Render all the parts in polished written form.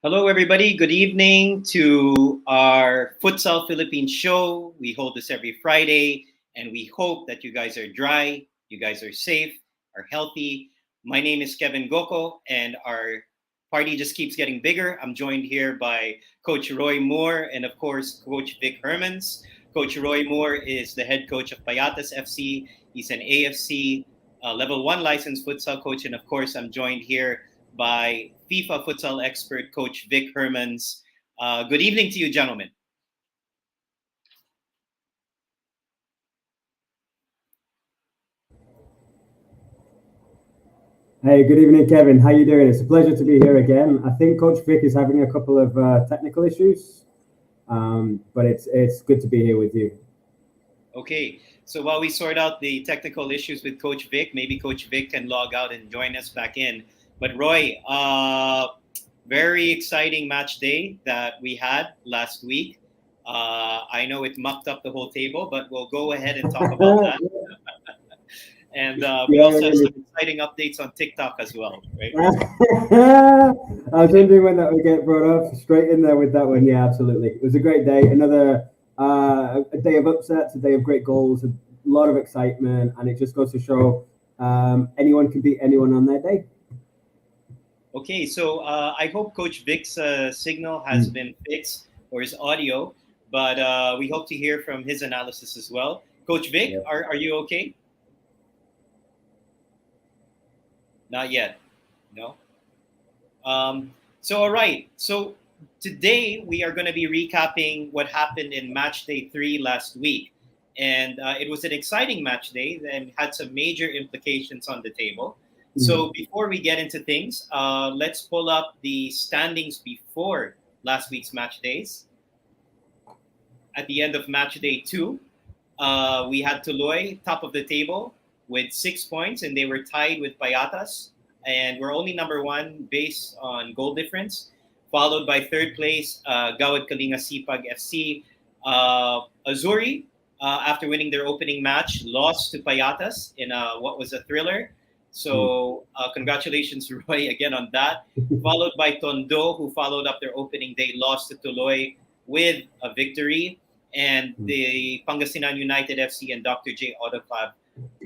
Hello, everybody. Good evening to our Futsal Philippines show. We hold this every Friday, and we hope that you guys are dry, you guys are safe, are healthy. My name is Kevin Goko, and our party just keeps getting bigger. I'm joined here by Coach Roy Moore and, of course, Coach Vic Hermans. Coach Roy Moore is the head coach of Payatas FC. He's an AFC Level 1 licensed futsal coach, and, of course, I'm joined here by FIFA futsal expert Coach Vic Hermans. Good evening to you, gentlemen. Hey, good evening, Kevin. How you doing? It's a pleasure to be here again. I think Coach Vic is having a couple of technical issues, but it's good to be here with you. Okay, so while we sort out the technical issues with Coach Vic, maybe Coach Vic can log out and join us back in. But Roy, very exciting match day that we had last week. I know it mucked up the whole table, but we'll go ahead and talk about that. And we also have some exciting updates on TikTok as well, right? I was wondering when that would get brought up. Straight in there with that one. Yeah, absolutely. It was a great day. Another a day of upsets, a day of great goals, a lot of excitement, and it just goes to show anyone can beat anyone on their day. Okay, so I hope Coach Vic's signal has been fixed, or his audio, but we hope to hear from his analysis as well. Coach Vic, are you okay? Not yet. No. So all right. So today we are going to be recapping what happened in match day 3 last week, and it was an exciting match day and had some major implications on the table. So before we get into things, let's pull up the standings before last week's match days. At the end of match day 2, we had Tuloy top of the table with 6 points, and they were tied with Payatas, and we're only number 1 based on goal difference, followed by third place, Gawad Kalinga Sipag FC. Azuri, after winning their opening match, lost to Payatas in what was a thriller. So congratulations, Roy, again on that. Followed by Tondo, who followed up their opening day, lost to Tuloy with a victory. And the Pangasinan United FC and Dr. J Autoklav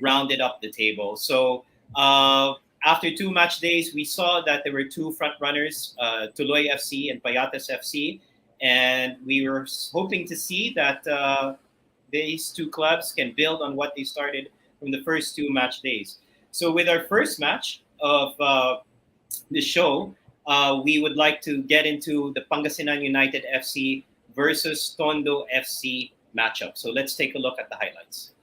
rounded up the table. So after 2 match days, we saw that there were 2 front runners, Tuloy FC and Payatas FC. And we were hoping to see that these 2 clubs can build on what they started from the first 2 match days. So with our first match of the show, we would like to get into the Pangasinan United FC versus Tondo FC matchup. So let's take a look at the highlights.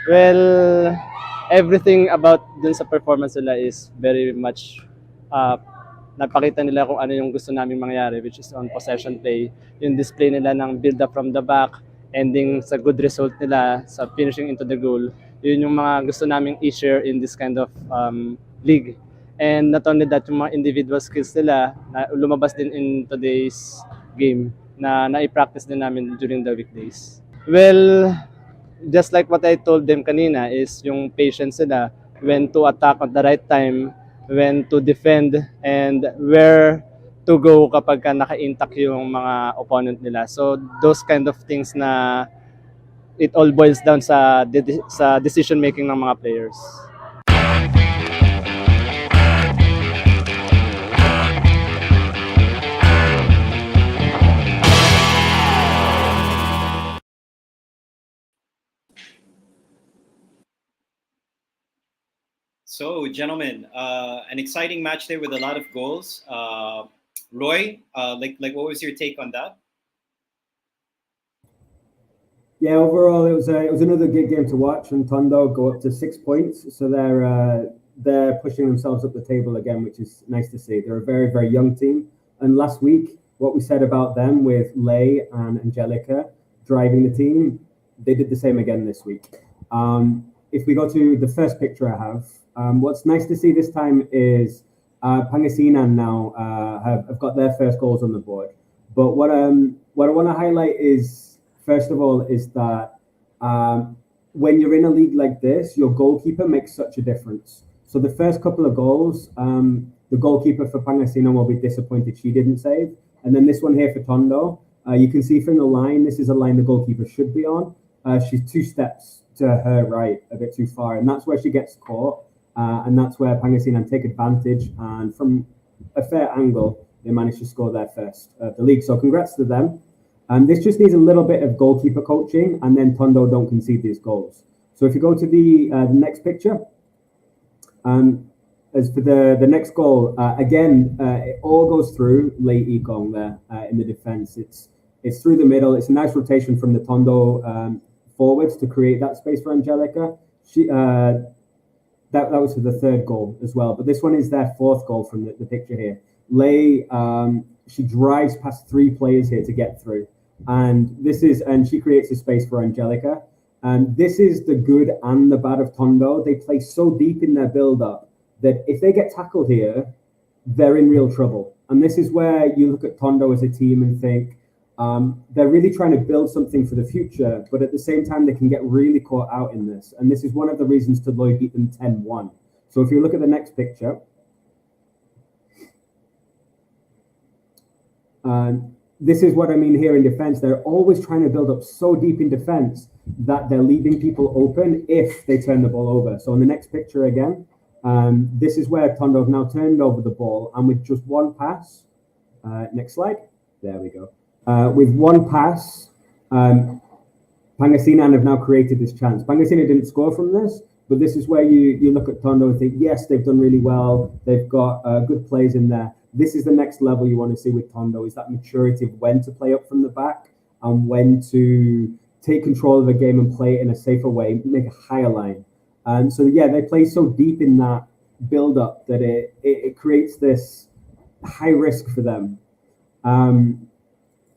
Well, everything about dun sa performance nila is very much uh, napakita nila kung ano yung gusto namin mangyari, which is on possession play. Yung display nila ng build up from the back, ending sa good result nila sa finishing into the goal. Yun yung mga gusto naming i-share in this kind of league. And not only that, yung mga individual skills nila na lumabas din in today's game na na-practice din namin during the weekdays. Well, just like what I told them kanina is yung patience nila, when to attack at the right time, when to defend, and where to go kapag ka naka-intact yung mga opponent nila. So those kind of things na it all boils down sa decision making ng mga players. So, gentlemen, an exciting match there with a lot of goals. Roy, what was your take on that? Yeah, overall it was another good game to watch, and Tondo go up to 6 points, so they're pushing themselves up the table again, which is nice to see. They're a very very young team, and last week what we said about them with Lay and Angelica driving the team, they did the same again this week. If we go to the first picture I have, what's nice to see this time is Pangasinan now have got their first goals on the board. But what I want to highlight is, first of all, is that when you're in a league like this, your goalkeeper makes such a difference. So the first couple of goals, the goalkeeper for Pangasinan will be disappointed she didn't save. And then this one here for Tondo, you can see from the line, this is a line the goalkeeper should be on. She's 2 steps to her right, a bit too far, and that's where she gets caught. And that's where Pangasinan take advantage, and from a fair angle, they managed to score their first of the league. So congrats to them. This just needs a little bit of goalkeeper coaching, and then Tondo don't concede these goals. So if you go to the next picture, as for the next goal, again, it all goes through Lei Ikong there in the defense. It's through the middle. It's a nice rotation from the Tondo forwards to create that space for Angelica. That was for the third goal as well. But this one is their fourth goal from the picture here. Lei, she drives past 3 players here to get through. And she creates a space for Angelica. And this is the good and the bad of Tondo. They play so deep in their build-up that if they get tackled here, they're in real trouble. And this is where you look at Tondo as a team and think, they're really trying to build something for the future, but at the same time, they can get really caught out in this. And this is one of the reasons Lloyd beat them 10-1. So if you look at the next picture, this is what I mean here in defense. They're always trying to build up so deep in defense that they're leaving people open if they turn the ball over. So in the next picture again, this is where Tondo have now turned over the ball, and with just one pass, next slide, there we go. With one pass, Pangasinan have now created this chance. Pangasinan didn't score from this, but this is where you look at Tondo and think, yes, they've done really well. They've got good plays in there. This is the next level you want to see with Tondo, is that maturity of when to play up from the back and when to take control of the game and play it in a safer way, make a higher line. And so, yeah, they play so deep in that build-up that it creates this high risk for them.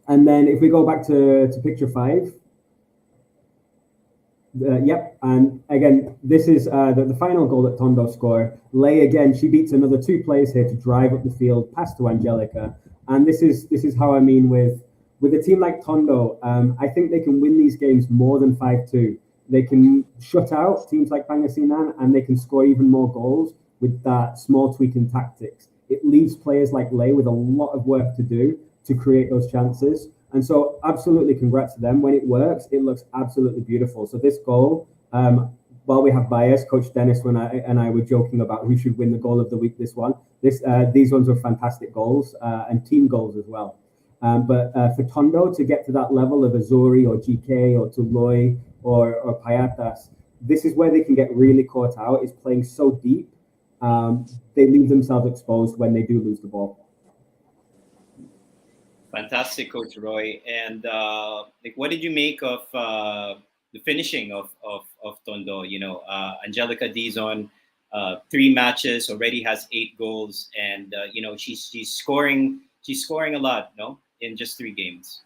And then if we go back to picture 5, yep, and again, this is the final goal that Tondo scored. Lei, again, she beats another 2 players here to drive up the field, pass to Angelica. And this is how I mean with a team like Tondo, I think they can win these games more than 5-2. They can shut out teams like Pangasinan, and they can score even more goals with that small tweak in tactics. It leaves players like Lei with a lot of work to do to create those chances. And so absolutely congrats to them. When it works, it looks absolutely beautiful. So this goal, while we have bias, Coach Dennis and I were joking about who should win the goal of the week these ones were fantastic goals and team goals as well. But for Tondo to get to that level of Azuri or GK or Tuloy or Payatas, this is where they can get really caught out, is playing so deep. They leave themselves exposed when they do lose the ball. Fantastic, Coach Roy. And what did you make of the finishing of Tondo. Angelica Dizon, 3 matches already has 8 goals, and she's scoring a lot, no, in just 3 games.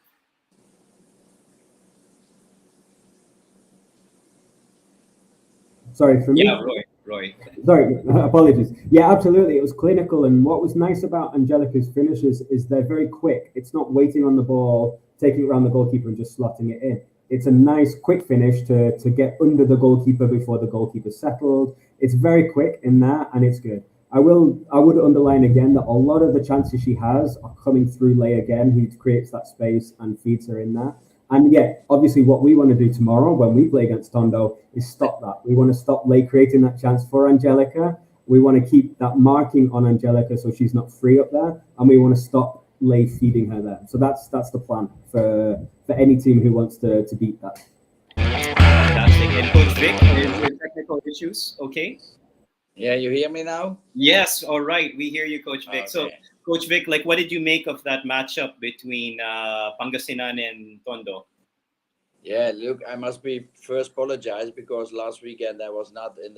Sorry, for me? Yeah, Roy. Sorry, apologies. Yeah, absolutely. It was clinical. And what was nice about Angelica's finishes is they're very quick. It's not waiting on the ball, taking it around the goalkeeper and just slotting it in. It's a nice quick finish to get under the goalkeeper before the goalkeeper's settled. It's very quick in that, and it's good. I would underline again that a lot of the chances she has are coming through Lay again, who creates that space and feeds her in there. And yet, obviously, what we want to do tomorrow when we play against Tondo is stop that. We want to stop Lay creating that chance for Angelica. We want to keep that marking on Angelica so she's not free up there, and we want to stop Lay feeding her there. So that's the plan for any team who wants to beat that. Fantastic. And Coach Vic, is your technical issues okay? Yeah, you hear me now? Yes. All right. We hear you, Coach Vic. So, Okay. Coach Vic, like, what did you make of that matchup between Pangasinan and Tondo? Yeah, look, I must be first apologize because last weekend I was not in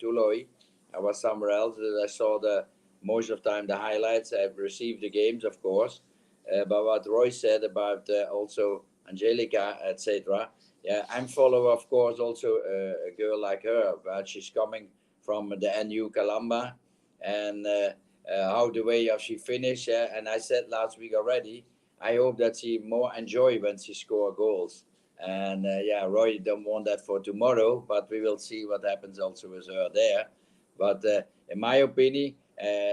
Tuloy. I was somewhere else. I saw the most of the time the highlights. I've received the games, of course. But what Roy said about also Angelica, etc. Yeah, I'm follow, of course, also a girl like her. But she's coming from the NU Calamba, and how the way of she finished. And I said last week already, I hope that she more enjoy when she score goals. And yeah, Roy don't want that for tomorrow, but we will see what happens also with her there. But in my opinion,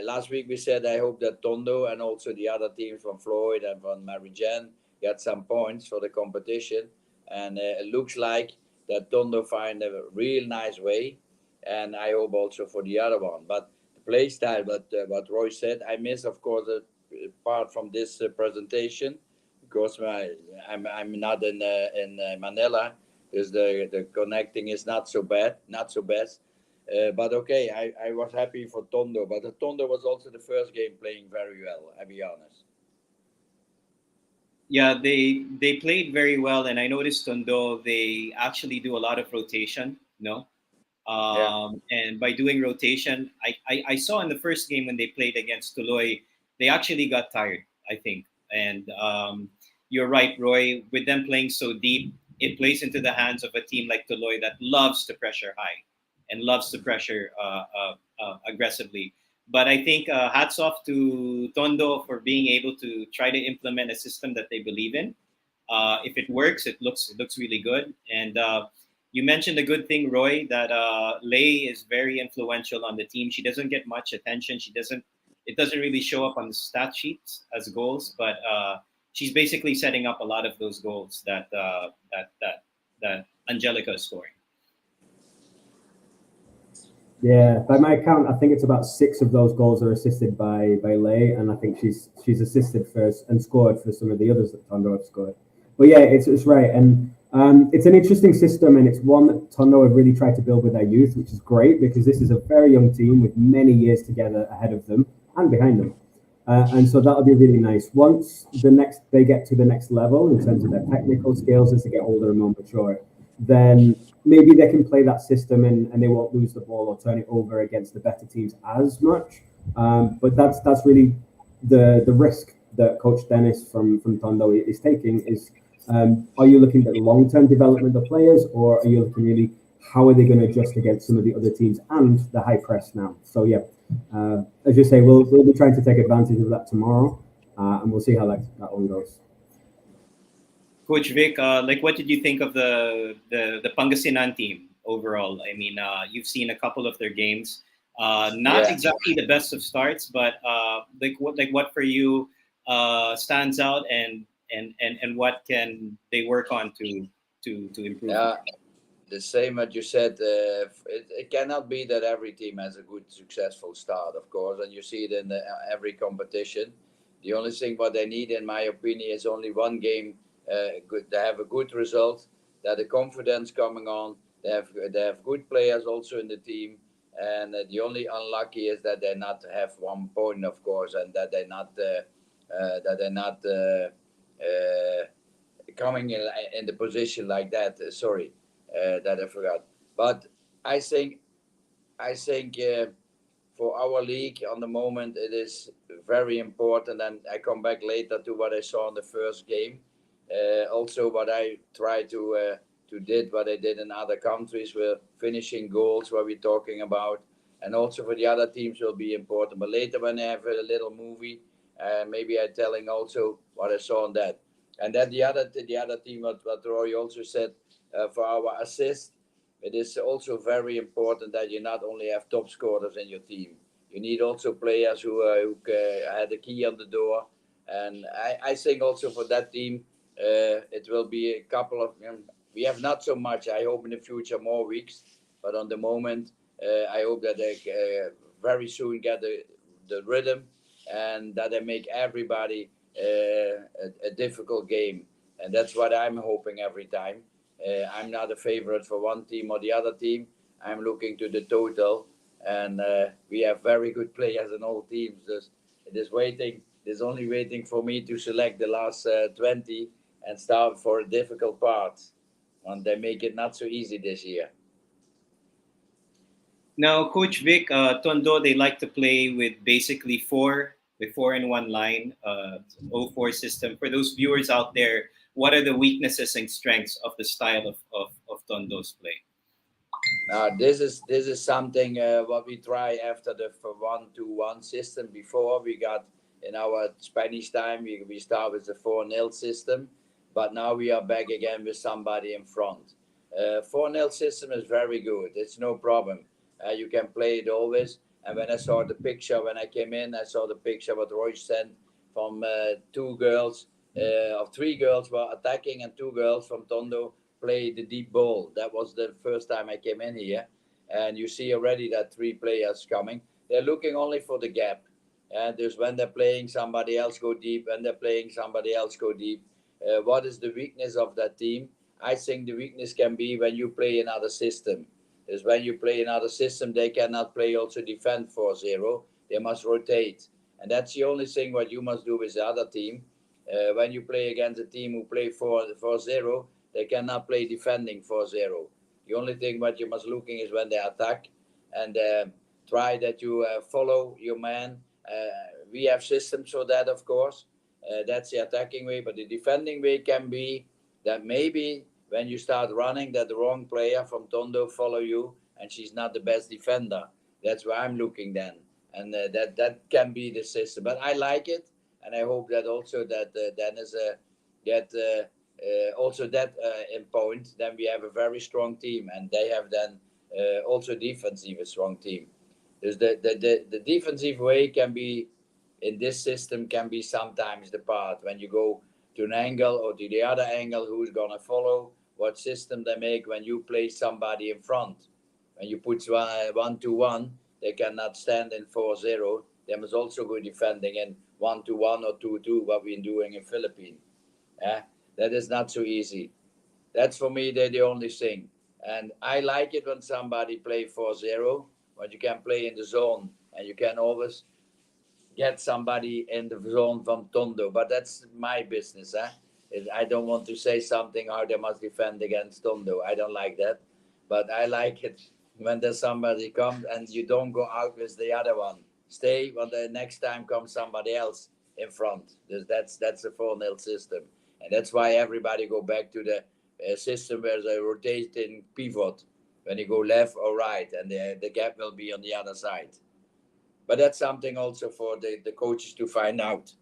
last week we said I hope that Tondo and also the other teams from Floyd and from Marigen get some points for the competition. And it looks like that Tondo find a real nice way. And I hope also for the other one. But the play style, what Roy said, I miss, of course, apart from this presentation, because I'm not in Manila, because the connecting is not so bad, not so best. But okay, I was happy for Tondo, but the Tondo was also the first game playing very well. I'll be honest. Yeah, they played very well, and I noticed Tondo, they actually do a lot of rotation. No, Yeah, and by doing rotation, I saw in the first game when they played against Tuloy, they actually got tired, I think. And you're right, Roy. With them playing so deep, it plays into the hands of a team like Tuloy that loves to pressure high and loves to pressure aggressively. But I think hats off to Tondo for being able to try to implement a system that they believe in. If it works, it looks really good. And you mentioned a good thing, Roy, that Lay is very influential on the team. She doesn't get much attention. She doesn't. It doesn't really show up on the stat sheets as goals, but she's basically setting up a lot of those goals that Angelica is scoring. Yeah, by my count, I think it's about 6 of those goals are assisted by Lay, and I think she's assisted first and scored for some of the others that Tondo have scored. But yeah, it's right, and it's an interesting system, and it's one that Tondo have really tried to build with their youth, which is great because this is a very young team with many years together ahead of them and behind them, and so that'll be really nice. Once they get to the next level in terms of their technical skills as they get older and more mature, then maybe they can play that system and they won't lose the ball or turn it over against the better teams as much. But that's really the risk that Coach Dennis from Tondo is taking is are you looking at long-term development of players, or are you looking really how are they going to adjust against some of the other teams and the high press now? So yeah, as you say, we'll be trying to take advantage of that tomorrow, and we'll see how that one goes. Coach Vic, like, what did you think of the Pangasinan team overall? I mean, you've seen a couple of their games. Not yeah. exactly the best of starts, but what for you stands out, and what can they work on to improve? Yeah, the same as you said. It cannot be that every team has a good, successful start, of course, and you see it in every competition. The only thing what they need, in my opinion, is only one game. Good, they have a good result. That the confidence coming on. They have good players also in the team, and the only unlucky is that they not have 1 point, of course, and that they not coming in the position like that. Sorry, that I forgot. But I think for our league on the moment it is very important, and I come back later to what I saw in the first game. Also, what I try to did what I did in other countries, were finishing goals, what we're talking about, and also for the other teams will be important. But later when I have a little movie, maybe I'm telling also what I saw on that. And then the other team, what Roy also said, for our assist, it is also very important that you not only have top scorers in your team. You need also players who had a key on the door. And I think also for that team, it will be a couple of. We have not so much. I hope in the future more weeks, but on the moment, I hope that they very soon get the rhythm, and that they make everybody a difficult game. And that's what I'm hoping every time. I'm not a favorite for one team or the other team. I'm looking to the total, and we have very good players in all teams. It is waiting. It's only waiting for me to select the last 20 and start for a difficult part. And they make it not so easy this year. Now, Coach Vic, Tondo, they like to play with basically with four in one line, 0-4 system. For those viewers out there, what are the weaknesses and strengths of the style of Tondo's play? This is something what we try after the 1-2-1 system. Before we got in our Spanish time, we start with the 4-0 system, but now we are back again with somebody in front. 4-0 system is very good. It's no problem. You can play it always. And when I saw the picture, when I came in, I saw the picture what Roy sent from three girls were attacking, and 2 girls from Tondo play the deep ball. That was the first time I came in here. And you see already that 3 players coming. They're looking only for the gap. And there's when they're playing, somebody else go deep. When they're playing, somebody else go deep. What is the weakness of that team? I think the weakness can be when you play another system. Is when you play another system, they cannot play also defend 4-0. They must rotate. And that's the only thing what you must do with the other team. When you play against a team who play 4-0, they cannot play defending 4-0. The only thing what you must looking is when they attack, and try that you follow your man. We have systems for that, of course. That's the attacking way, but the defending way can be that maybe when you start running, that the wrong player from Tondo follow you, and she's not the best defender. That's where I'm looking then, and that can be the system. But I like it, and I hope that also that Dennis get also that in point. Then we have a very strong team, and they have then also defensive a strong team. There's the defensive way can be in this system can be sometimes the part when you go to an angle or to the other angle, who's gonna follow what system they make when you place somebody in front. When you put 1-2-1, they cannot stand in 4-0. They must also go defending in 1-2-1 or 2-2, what we're doing in Philippines. That is not so easy. That's for me, they're the only thing. And I like it when somebody play 4-0, when you can play in the zone, and you can always get somebody in the zone from Tondo. But that's my business. I don't want to say something how they must defend against Tondo. I don't like that. But I like it when there's somebody comes and you don't go out with the other one. Stay when the next time comes somebody else in front. That's a 4-0 system. And that's why everybody go back to the system where they rotating pivot when you go left or right, and the gap will be on the other side. But that's something also for the coaches to find out.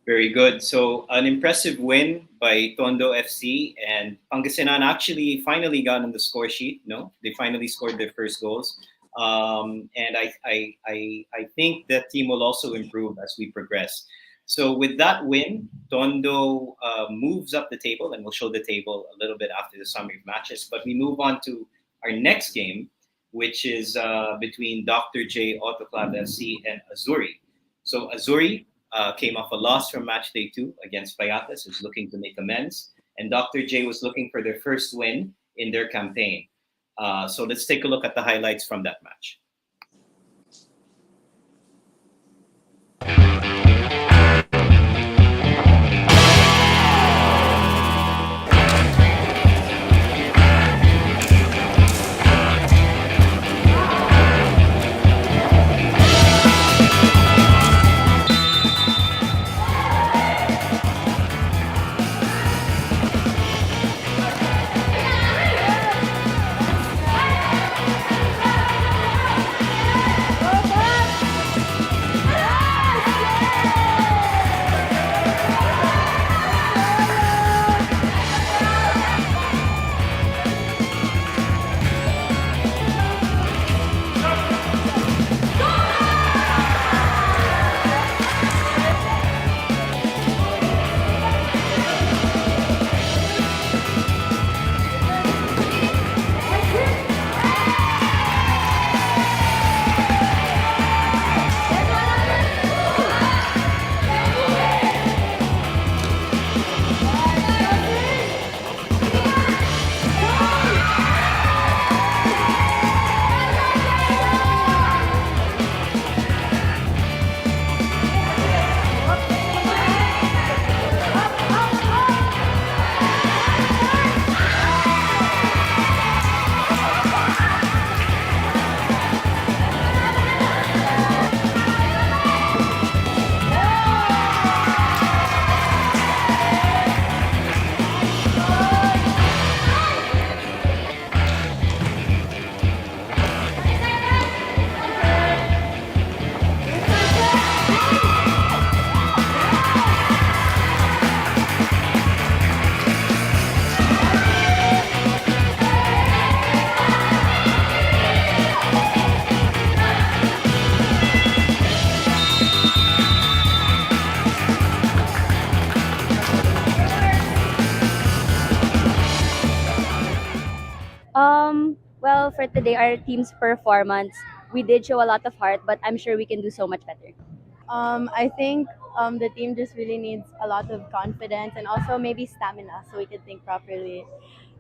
Very good. So an impressive win by Tondo FC, and Pangasinan actually finally got on the score sheet. No, they finally scored their first goals, and I think that team will also improve as we progress. So with that win, Tondo moves up the table, and we'll show the table a little bit after the summary of matches. But we move on to our next game, which is between Dr. J, Autoklav FC, and Azuri. So Azuri came off a loss from match day 2 against Payatas, who's looking to make amends. And Dr. J was looking for their first win in their campaign. So let's take a look at the highlights from that match. overall for today, our team's performance, we did show a lot of heart, but I'm sure we can do so much better. I think the team just really needs a lot of confidence and also maybe stamina so we can think properly.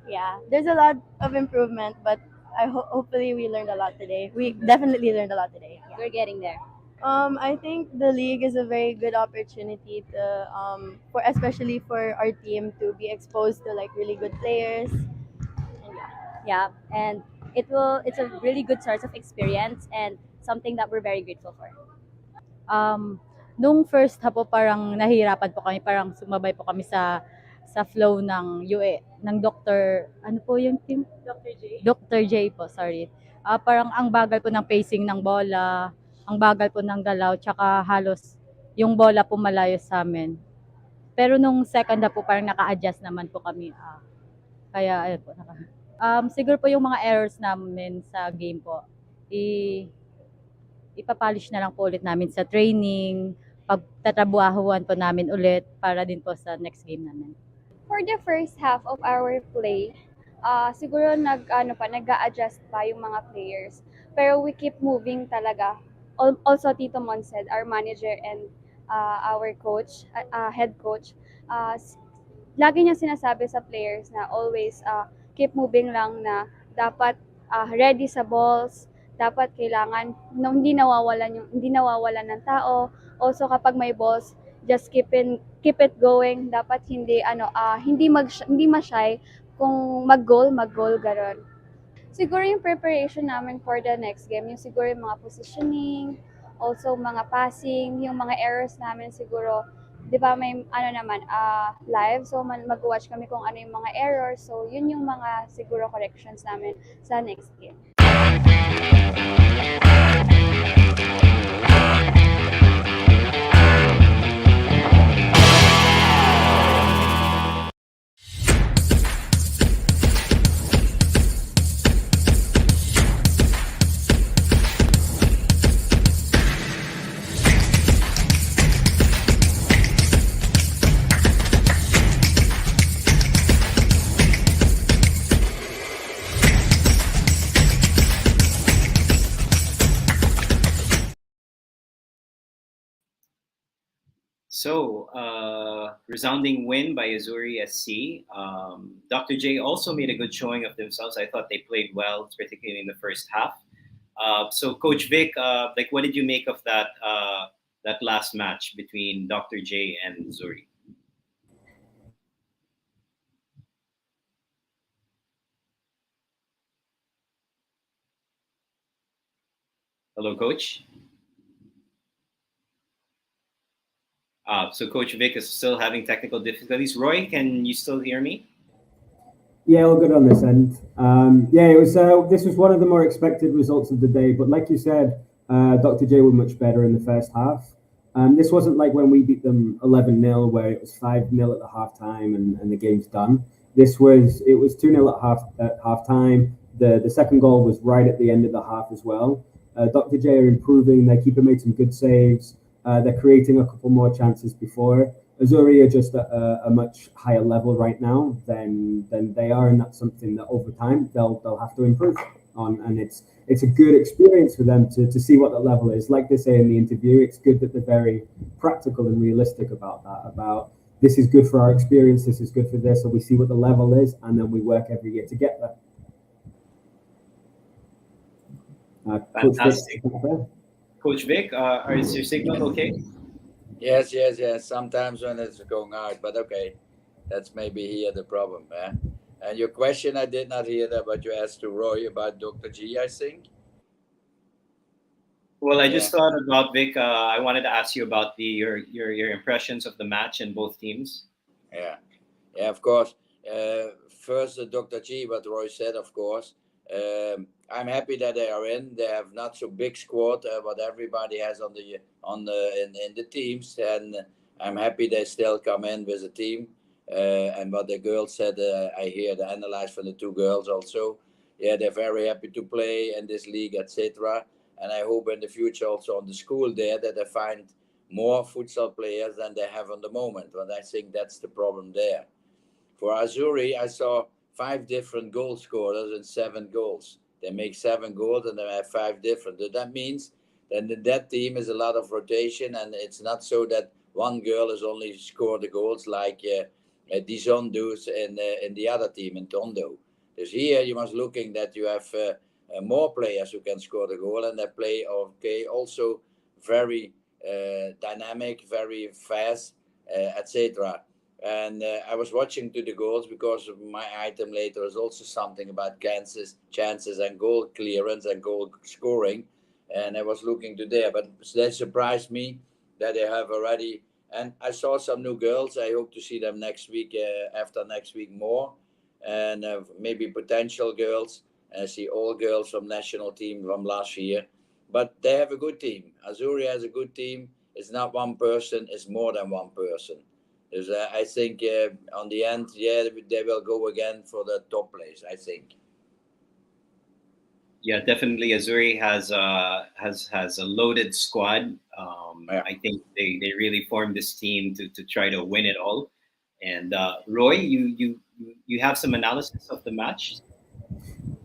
Yeah, there's a lot of improvement, but hopefully we learned a lot today. We definitely learned a lot today. Yeah. We're getting there. I think the league is a very good opportunity to for especially for our team to be exposed to like really good players. And yeah. Yeah, and it's a really good source of experience and something that we're very grateful for. Nung first half po parang nahihirapan po kami, parang sumabay po kami sa flow ng UE, ng Dr. Ano po yung team? Dr. J. Dr. J po, sorry. Parang ang bagal po ng pacing ng bola, ang bagal po ng galaw, tsaka halos yung bola po malayo sa amin. Pero nung second half po parang naka-adjust naman po kami. Kaya ayun po. Siguro po yung mga errors namin sa game po, ipapolish na lang po ulit namin sa training, pagtatrabahuan po namin ulit para din po sa next game namin. For the first half of our play, siguro nag-a-adjust pa yung mga players. Pero we keep moving talaga. Also, Tito Mon said, our manager and our coach, head coach, lagi niya sinasabi sa players na always keep moving lang, na dapat ready sa balls, dapat kailangan hindi nawawalan ng tao. Also kapag may balls, just keep it going. Dapat hindi ma-shy kung mag-goal ganon. Siguro yung preparation namin for the next game, yung siguro yung mga positioning, also mga passing, yung mga errors namin siguro, 'di ba may live, so mag-watch kami kung ano yung mga errors. So yun yung mga siguro corrections namin sa next game. So, resounding win by Azuri SC. Dr. J also made a good showing of themselves. I thought they played well, particularly in the first half. So, Coach Vic, what did you make of that last match between Dr. J and Azuri? Hello, Coach. So Coach Vic is still having technical difficulties. Roy, can you still hear me? Yeah, all good on this end. It was. This was one of the more expected results of the day, but like you said, Dr. J were much better in the first half. This wasn't like when we beat them 11-0, where it was 5-0 at the halftime and the game's done. It was 2-0 at halftime. The second goal was right at the end of the half as well. Dr. J are improving. Their keeper made some good saves. They're creating a couple more chances before. Azuri are just at a much higher level right now than they are, and that's something that over time they'll have to improve on. And it's a good experience for them to see what the level is. Like they say in the interview, it's good that they're very practical and realistic about that. About this is good for our experience, this is good for this, so we see what the level is, and then we work every year to get there. Fantastic. Coach Vic, is your signal okay? Yes. Sometimes when it's going out, but okay. That's maybe here the problem. And your question, I did not hear that, but you asked to Roy about Dr. G, I think. Well, I just thought about Vic. I wanted to ask you about your impressions of the match in both teams. Yeah, of course. First, Dr. G, what Roy said, of course. I'm happy that they are in. They have not so big squad, what everybody has in the teams, and I'm happy they still come in with a team. And what the girls said, I hear the analyze from the two girls also. Yeah, they're very happy to play in this league, etc. And I hope in the future also on the school there that they find more futsal players than they have on the moment. But I think that's the problem there. For Azuri, I saw 5 different goal scorers and 7 goals. they make 7 goals and they have 5 different. That means then in that team is a lot of rotation, and it's not so that one girl has only scored the goals like Dijon does in the other team in Tondo. Dus here you must looking that you have more players who can score the goal, and they play also very dynamic, very fast, etc. And I was watching to the goals because my item later is also something about chances and goal clearance and goal scoring. And I was looking to there, but that surprised me that they have already. And I saw some new girls. I hope to see them next week, after next week more, and maybe potential girls. I see all girls from national team from last year, but they have a good team. Azuri has a good team. It's not one person; it's more than one person. There's, I think, on the end, they will go again for the top place. I think. Yeah, definitely. Azuri has a loaded squad. Yeah. I think they really formed this team to try to win it all. And Roy, you have some analysis of the match.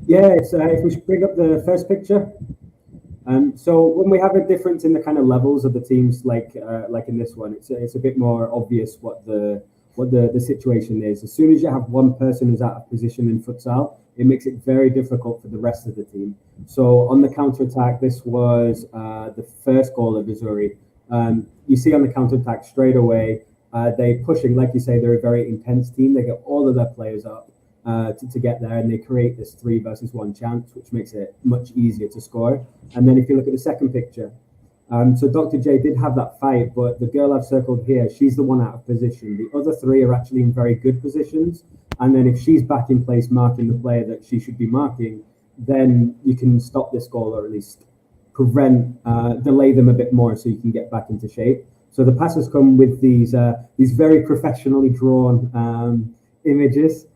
Yeah, so if we should bring up the first picture. So when we have a difference in the kind of levels of the teams, like in this one, it's a bit more obvious what the situation is. As soon as you have one person who's out of position in futsal, it makes it very difficult for the rest of the team. So on the counter attack, this was the first goal of Missouri. You see on the counter attack straight away, they pushing, like you say, they're a very intense team. They get all of their players up to get there, and they create this 3 versus 1 chance, which makes it much easier to score. And then if you look at the second picture, so Dr. J did have that fight, but the girl I've circled here, she's the one out of position. The other 3 are actually in very good positions. And then if she's back in place marking the player that she should be marking, then you can stop this goal, or at least delay them a bit more so you can get back into shape. So the passes come with these very professionally drawn images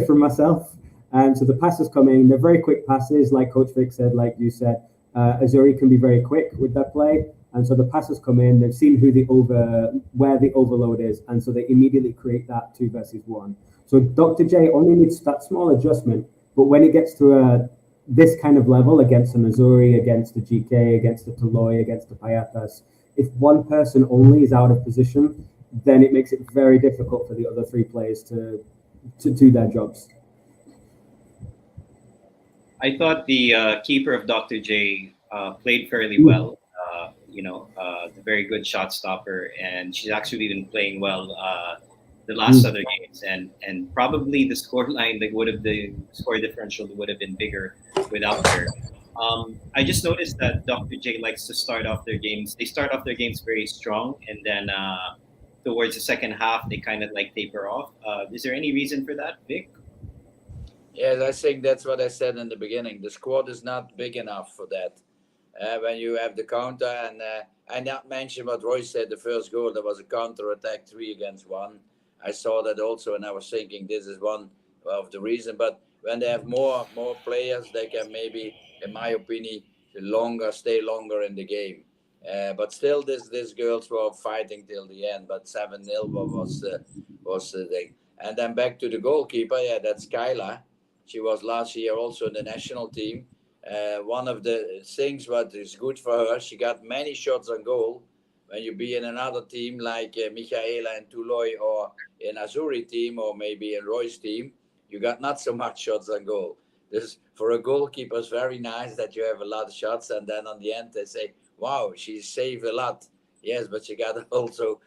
from myself. And so the passes come in, they're very quick passes, like Coach Vic said, like you said. Azuri can be very quick with their play. And so the passes come in, they've seen where the overload is, and so they immediately create that 2 versus 1. So Dr. J only needs that small adjustment, but when it gets to this kind of level against an Azuri, against a GK, against a Toloy, against a Payatas, if one person only is out of position, then it makes it very difficult for the other 3 players to do their jobs. I thought the keeper of Dr. J played fairly well. A very good shot stopper, and she's actually been playing well the last other games. And probably the score line, the score differential would have been bigger without her. I just noticed that Dr. J likes to start off their games. They start off their games very strong, and then towards the second half, they kind of like taper off. Is there any reason for that, Vic? Yes, I think that's what I said in the beginning. The squad is not big enough for that. When you have the counter, and I not mentioned what Roy said, the first goal, there was a counter attack 3 against 1. I saw that also, and I was thinking this is one of the reasons. But when they have more players, they can maybe, in my opinion, stay longer in the game. But still, these girls were fighting till the end. But 7-0 was the thing. And then back to the goalkeeper. Yeah, that's Kyla. She was last year also in the national team. One of the things what is good for her, she got many shots on goal. When you be in another team like Michaela and Tuloy, or in Azuri team, or maybe in Roy's team, you got not so much shots on goal. This for a goalkeeper is very nice that you have a lot of shots, and then on the end they say, "Wow, she saved a lot." Yes, but she got also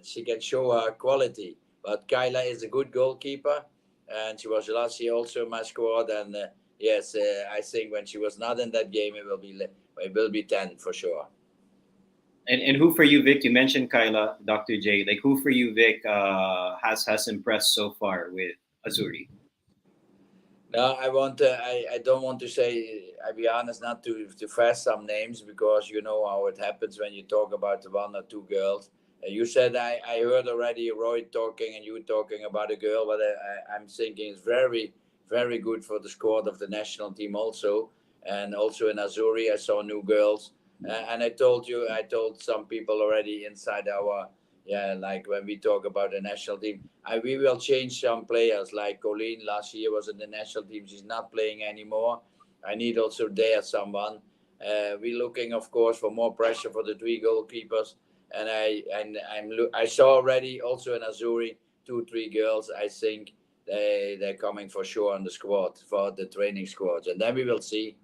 she can show her quality. But Kyla is a good goalkeeper, and she was last year also in my squad. And yes, I think when she was not in that game, it will be 10 for sure. And who for you, Vic? You mentioned Kyla, Dr. J. Like, who for you, Vic, has impressed so far with Azuri? No, I don't want to say. I be honest, not to fast some names, because you know how it happens when you talk about 1 or 2 girls. You said I heard already Roy talking and you talking about a girl, but I'm thinking it's very, very good for the squad of the national team also. And also in Azuri, I saw new girls. And I told some people already inside our, like when we talk about the national team, we will change some players. Like Colleen last year was in the national team. She's not playing anymore. I need also there someone. We're looking, of course, for more pressure for the 3 goalkeepers. And I saw already also in Azzurri 2-3 girls. I think they're coming for sure on the squad, for the training squads, and then we will see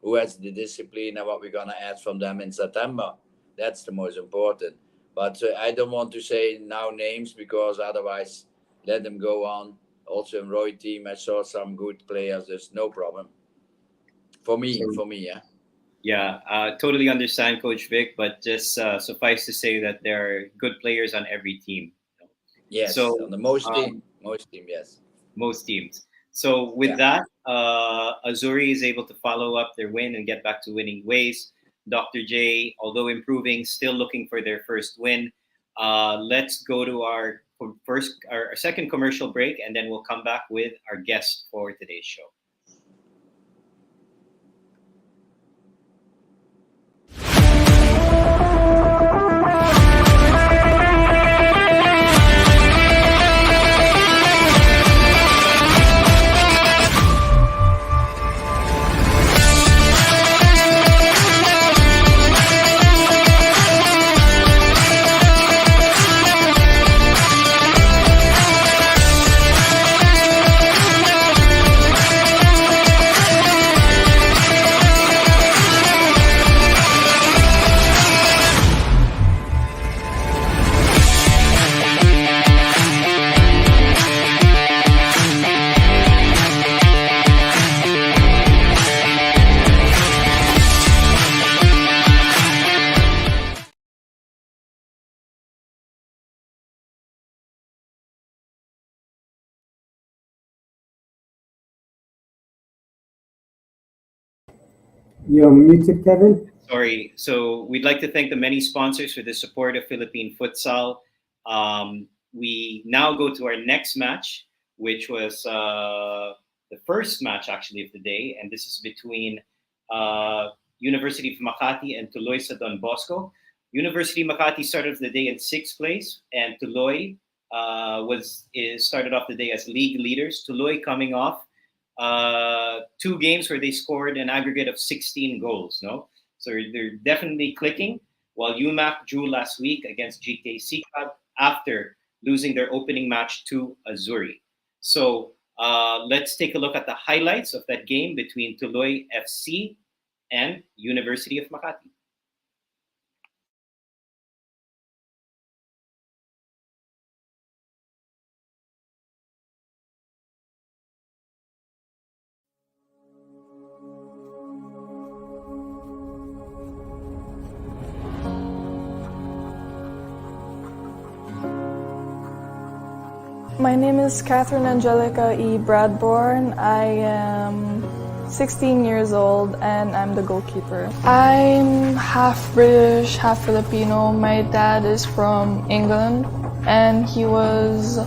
who has the discipline and what we're gonna add from them in September. That's the most important. But I don't want to say now names because otherwise let them go on. Also in Roy team, I saw some good players. There's no problem. For me, yeah. Yeah, totally understand, Coach Vic, but just suffice to say that there are good players on every team. Yes, so, on the most team, yes. Most teams. So with that, Azzurri is able to follow up their win and get back to winning ways. Dr. J, although improving, still looking for their first win. Let's go to our second commercial break, and then we'll come back with our guest for today's show. You're muted, Kevin. Sorry. So we'd like to thank the many sponsors for the support of Philippine futsal. We now go to our next match, which was the first match actually of the day, and this is between University of Makati and Tuloy sa Don Bosco. University of Makati started the day in 6th place, and Tuloy started off the day as league leaders. Tuloy coming off 2 games where they scored an aggregate of 16 goals. No, so they're definitely clicking. While UMAC drew last week against GKC after losing their opening match to Azzurri. So let's take a look at the highlights of that game between Tuloy FC and University of Makati. My name is Catherine Angelica E. Bradborn. I am 16 years old and I'm the goalkeeper. I'm half British, half Filipino. My dad is from England and he was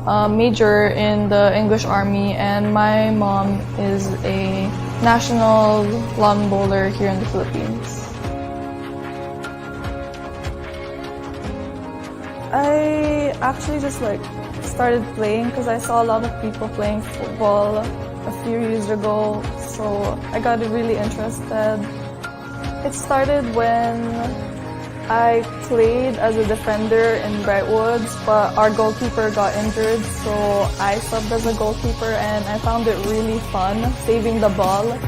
a major in the English Army, and my mom is a national lawn bowler here in the Philippines. I actually just started playing because I saw a lot of people playing football a few years ago, so I got really interested. It started when I played as a defender in Brightwoods, but our goalkeeper got injured, so I subbed as a goalkeeper and I found it really fun saving the ball.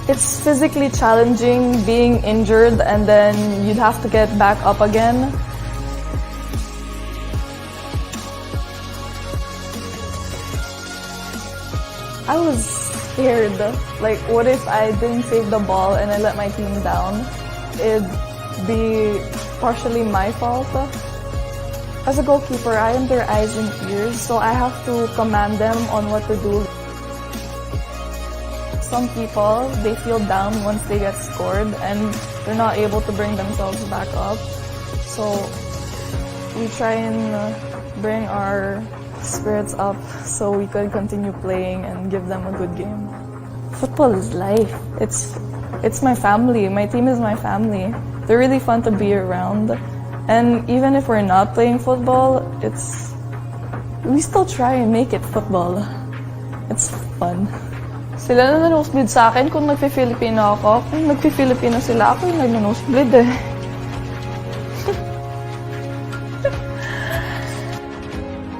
It's physically challenging being injured and then you'd have to get back up again. I was scared. What if I didn't save the ball and I let my team down? It'd be partially my fault. As a goalkeeper, I am their eyes and ears, so I have to command them on what to do. Some people, they feel down once they get scored and they're not able to bring themselves back up. So we try and bring our spirits up so we could continue playing and give them a good game. Football is life. It's my family. My team is my family. They're really fun to be around. And even if we're not playing football, we still try and make it football. It's fun. Sila na nosebleed sa akin kung nagpi-Filipino ako. Kung nagpi-Filipino sila, ako yung nag-nosebleed eh.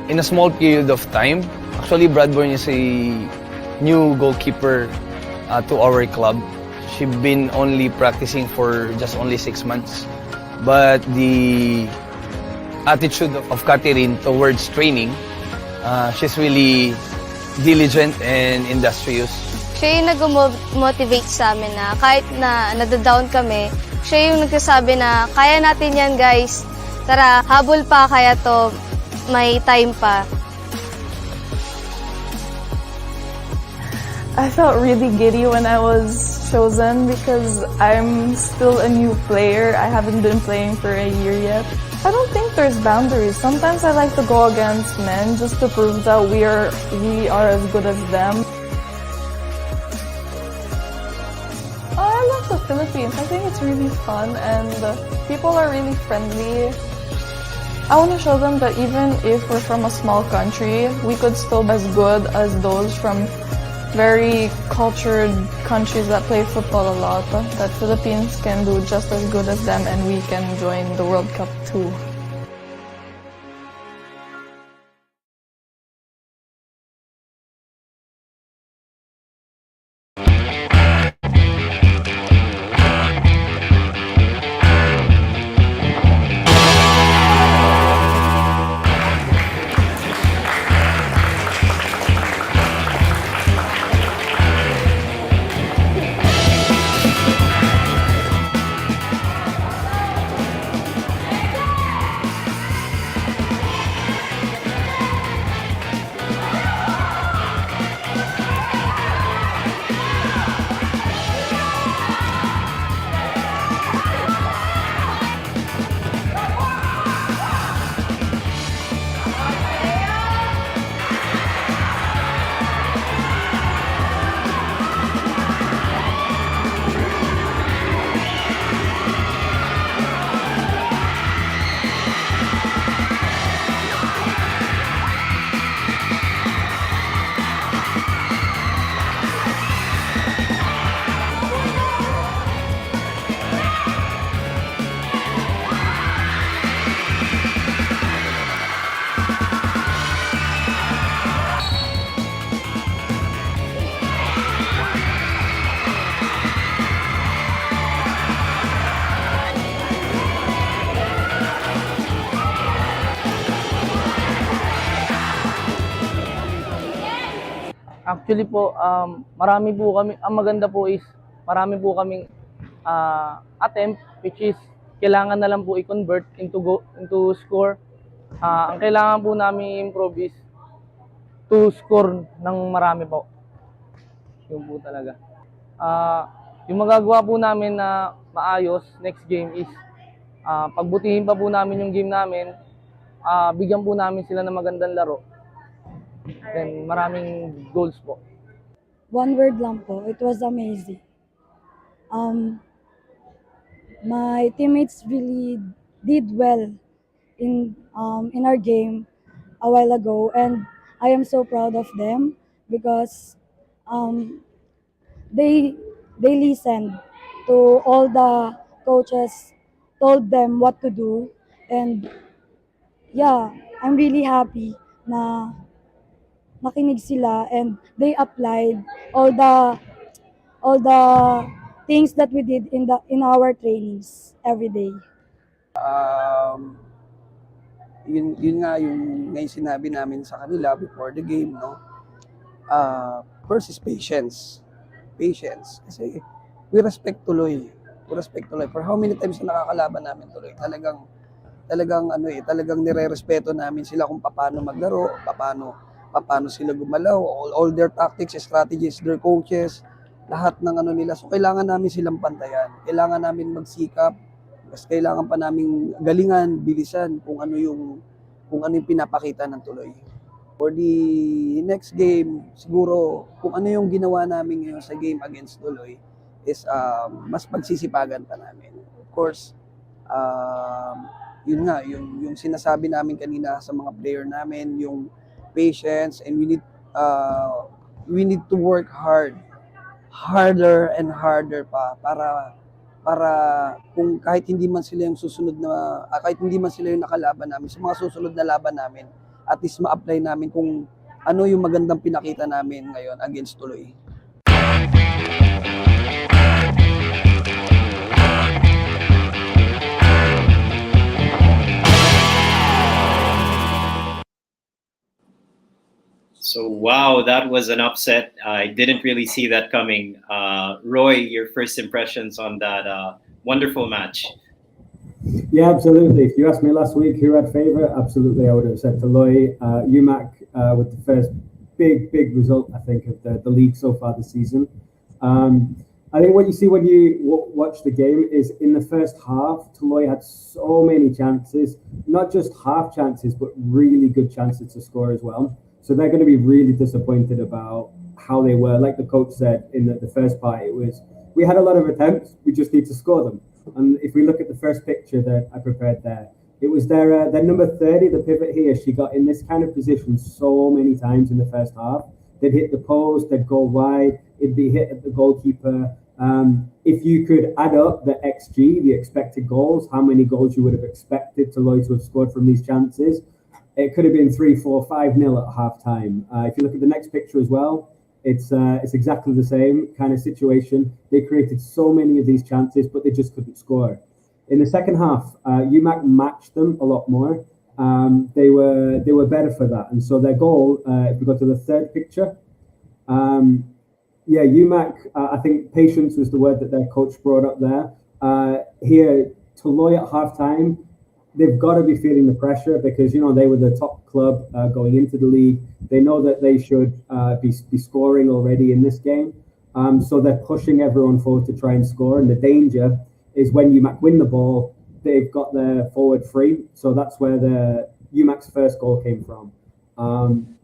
In a small period of time, actually Bradburn is a new goalkeeper to our club. She's been only practicing for just only 6 months. But the attitude of Catherine towards training, she's really diligent and industrious. Siya yung nag-motivate sa amin na kahit na nadadown kami, siya yung nagsasabi na kaya natin yan guys, tara habol pa kaya to, may time pa. I felt really giddy when I was chosen because I'm still a new player. I haven't been playing for a year yet. I don't think there's boundaries. Sometimes I like to go against men just to prove that we are as good as them. I love the Philippines. I think it's really fun and people are really friendly. I want to show them that even if we're from a small country, we could still be as good as those from very cultured countries that play football a lot. That Philippines can do just as good as them and we can join the World Cup too. Actually po, marami po kami, ang maganda po is marami po kaming attempt, which is kailangan na lang po i-convert into score. Ang kailangan po namin improve is to score ng marami po. Yun po talaga. Yung magagawa po namin na maayos next game is pagbutihin pa po namin yung game namin, bigyan po namin sila ng magandang laro. Then maraming goals po. One word lang po, it was amazing. My teammates really did well in our game a while ago, and I am so proud of them because they listened to all the coaches, told them what to do, and yeah, I'm really happy na nakinig sila and they applied all the things that we did in our trainings every day. Yun nga yung sinabi namin sa kanila before the game, no? First is patience. Patience. Kasi we respect tuloy. For how many times na nakakalaban namin tuloy? Talagang nire-respeto namin sila kung paano maglaro, paano sila gumalaw, all their tactics, strategies, their coaches, lahat ng nila. So kailangan namin silang pantayan. Kailangan namin magsikap. Mas kailangan pa namin galingan, bilisan kung ano yung pinapakita ng tuloy. For the next game, siguro kung ano yung ginawa namin ngayon sa game against Tuloy is mas pagsisipagan pa namin. course, yun nga, yung sinasabi namin kanina sa mga player namin, yung patience, and we need to work harder and harder pa para kung kahit hindi man sila yung susunod na kahit hindi man sila yung nakalaban namin sa mga susunod na laban namin, at least ma-apply namin kung ano yung magandang pinakita namin ngayon against Tuloy. So, wow, that was an upset. I didn't really see that coming. Roy, your first impressions on that wonderful match? Yeah, absolutely. If you asked me last week who had favourite, absolutely I would have said Toloy. UMAC with the first big result, I think, of the league so far this season. I think what you see when you watch the game is in the first half, Toloy had so many chances, not just half chances, but really good chances to score as well. So they're going to be really disappointed about how they were. Like the coach said in the first part, it was, we had a lot of attempts, we just need to score them. And if we look at the first picture that I prepared there, it was their number 30, the pivot here. She got in this kind of position so many times in the first half. They'd hit the post, they'd go wide, it'd be hit at the goalkeeper. If you could add up the XG, the expected goals, how many goals you would have expected Toloy to have scored from these chances, it could have been 3, 4, 5-0 at half time. If you look at the next picture as well, it's exactly the same kind of situation. They created so many of these chances, but they just couldn't score. In the second half, UMAC matched them a lot more. They were better for that, and so their goal. If we go to the third picture, UMAC. I think patience was the word that their coach brought up there. Here, Toloy at halftime, they've got to be feeling the pressure because they were the top club going into the league. They know that they should be scoring already in this game, so they're pushing everyone forward to try and score. And the danger is when UMAC win the ball, they've got their forward free. So that's where the UMAC's first goal came from. And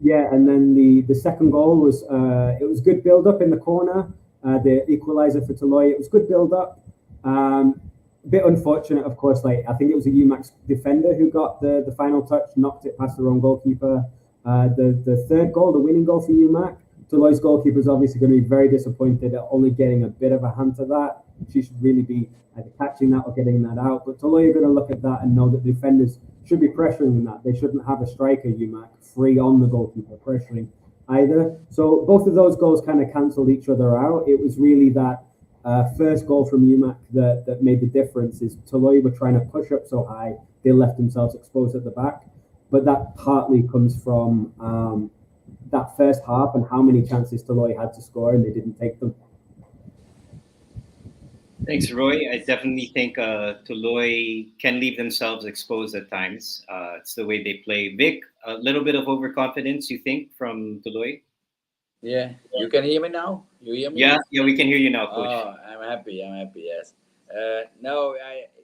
then the second goal was it was good build up in the corner. The equalizer for Toloy, it was good build up. A bit unfortunate, of course. Like I think it was a UMAC defender who got the final touch, knocked it past the wrong goalkeeper. The third goal, the winning goal for UMAC, Toloy's goalkeeper is obviously going to be very disappointed at only getting a bit of a hand to that. She should really be either catching that or getting that out. But Toloy are going to look at that and know that the defenders should be pressuring that. They shouldn't have a striker, UMAC, free on the goalkeeper pressuring either. So both of those goals kind of cancelled each other out. It was really that first goal from UMAC that made the difference. Is Toloy were trying to push up so high, they left themselves exposed at the back. But that partly comes from that first half and how many chances Toloy had to score and they didn't take them. Thanks, Roy. I definitely think Toloy can leave themselves exposed at times. It's the way they play. Vic, a little bit of overconfidence, you think, from Toloy? Yeah, you can hear me now? You hear me? Yeah, we can hear you now, Coach. Oh, I'm happy, yes.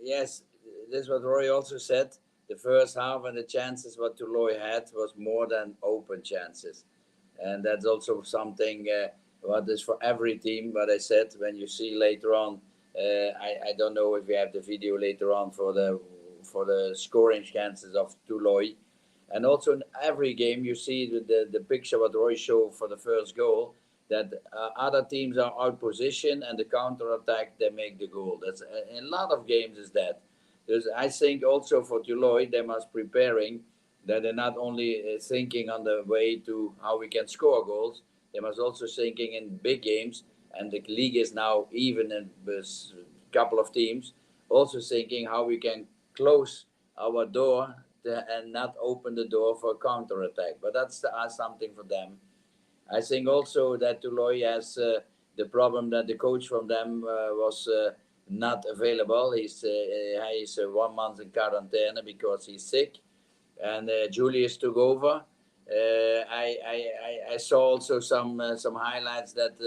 Yes, this is what Roy also said. The first half and the chances what Toloy had was more than open chances. And that's also something what is for every team. But I said, when you see later on, I don't know if we have the video later on for the scoring chances of Toloy. And also in every game, you see the picture what Roy showed for the first goal, that other teams are out position and the counter attack, they make the goal. That's in a lot of games is that. I think also for Toloy, they must preparing that they're not only thinking on the way to how we can score goals, they must also thinking in big games, and the league is now even in with a couple of teams, also thinking how we can close our door and not open the door for counter attack. But that's something for them. I think also that Toloy has the problem that the coach from them was not available. He's 1 month in quarantine because he's sick, and Julius took over. I saw also some highlights that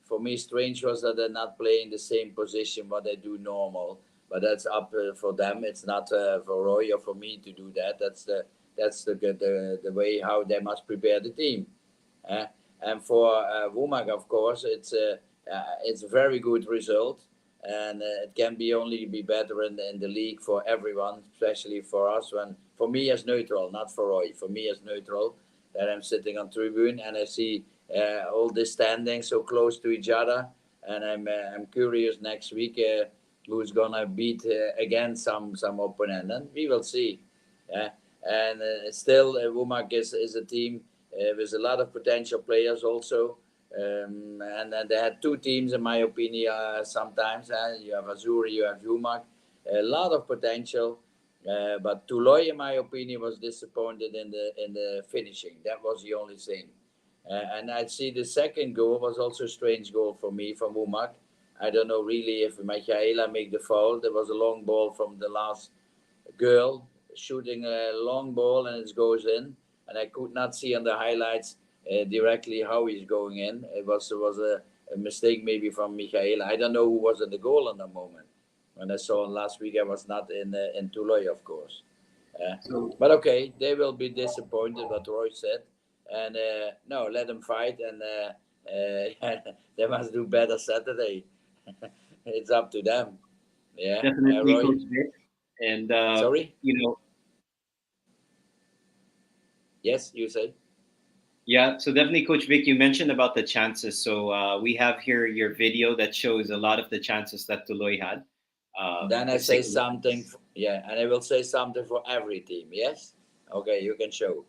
for me strange was that they're not playing the same position what they do normal. But that's up for them. It's not for Roy or for me to do that. That's the way how they must prepare the team. And for WOMAC, of course, it's a very good result. and it can be only be better in the league for everyone, especially for us. For me as neutral, not for Roy. For me as neutral, that I'm sitting on tribune and I see all this standing so close to each other, and I'm curious next week who's gonna beat again some opponent, and we will see. And still, Womack is a team with a lot of potential players also. And they had two teams, in my opinion, sometimes. You have Azuri, you have Womack. A lot of potential. But Tuloy, in my opinion, was disappointed in the finishing. That was the only thing. And I'd see the second goal was also a strange goal for me, from Womack. I don't know really if Michaela made the foul. There was a long ball from the last girl shooting a long ball and it goes in. And I could not see on the highlights directly how he's going in. It was a mistake maybe from Michaela. I don't know who was in the goal in the moment. When I saw him last week, I was not in Tuloy, of course. But okay, they will be disappointed, what Roy said. And no, let them fight, and they must do better Saturday. It's up to them. Yeah, Definitely, Roy. Coach Vic. And Sorry? you Yes, you say? Yeah, so definitely, Coach Vic, you mentioned about the chances. So we have here your video that shows a lot of the chances that Tuloy had. Then I let's say take a look. something. Yeah, and I will say something for every team. Yes? Okay, you can show.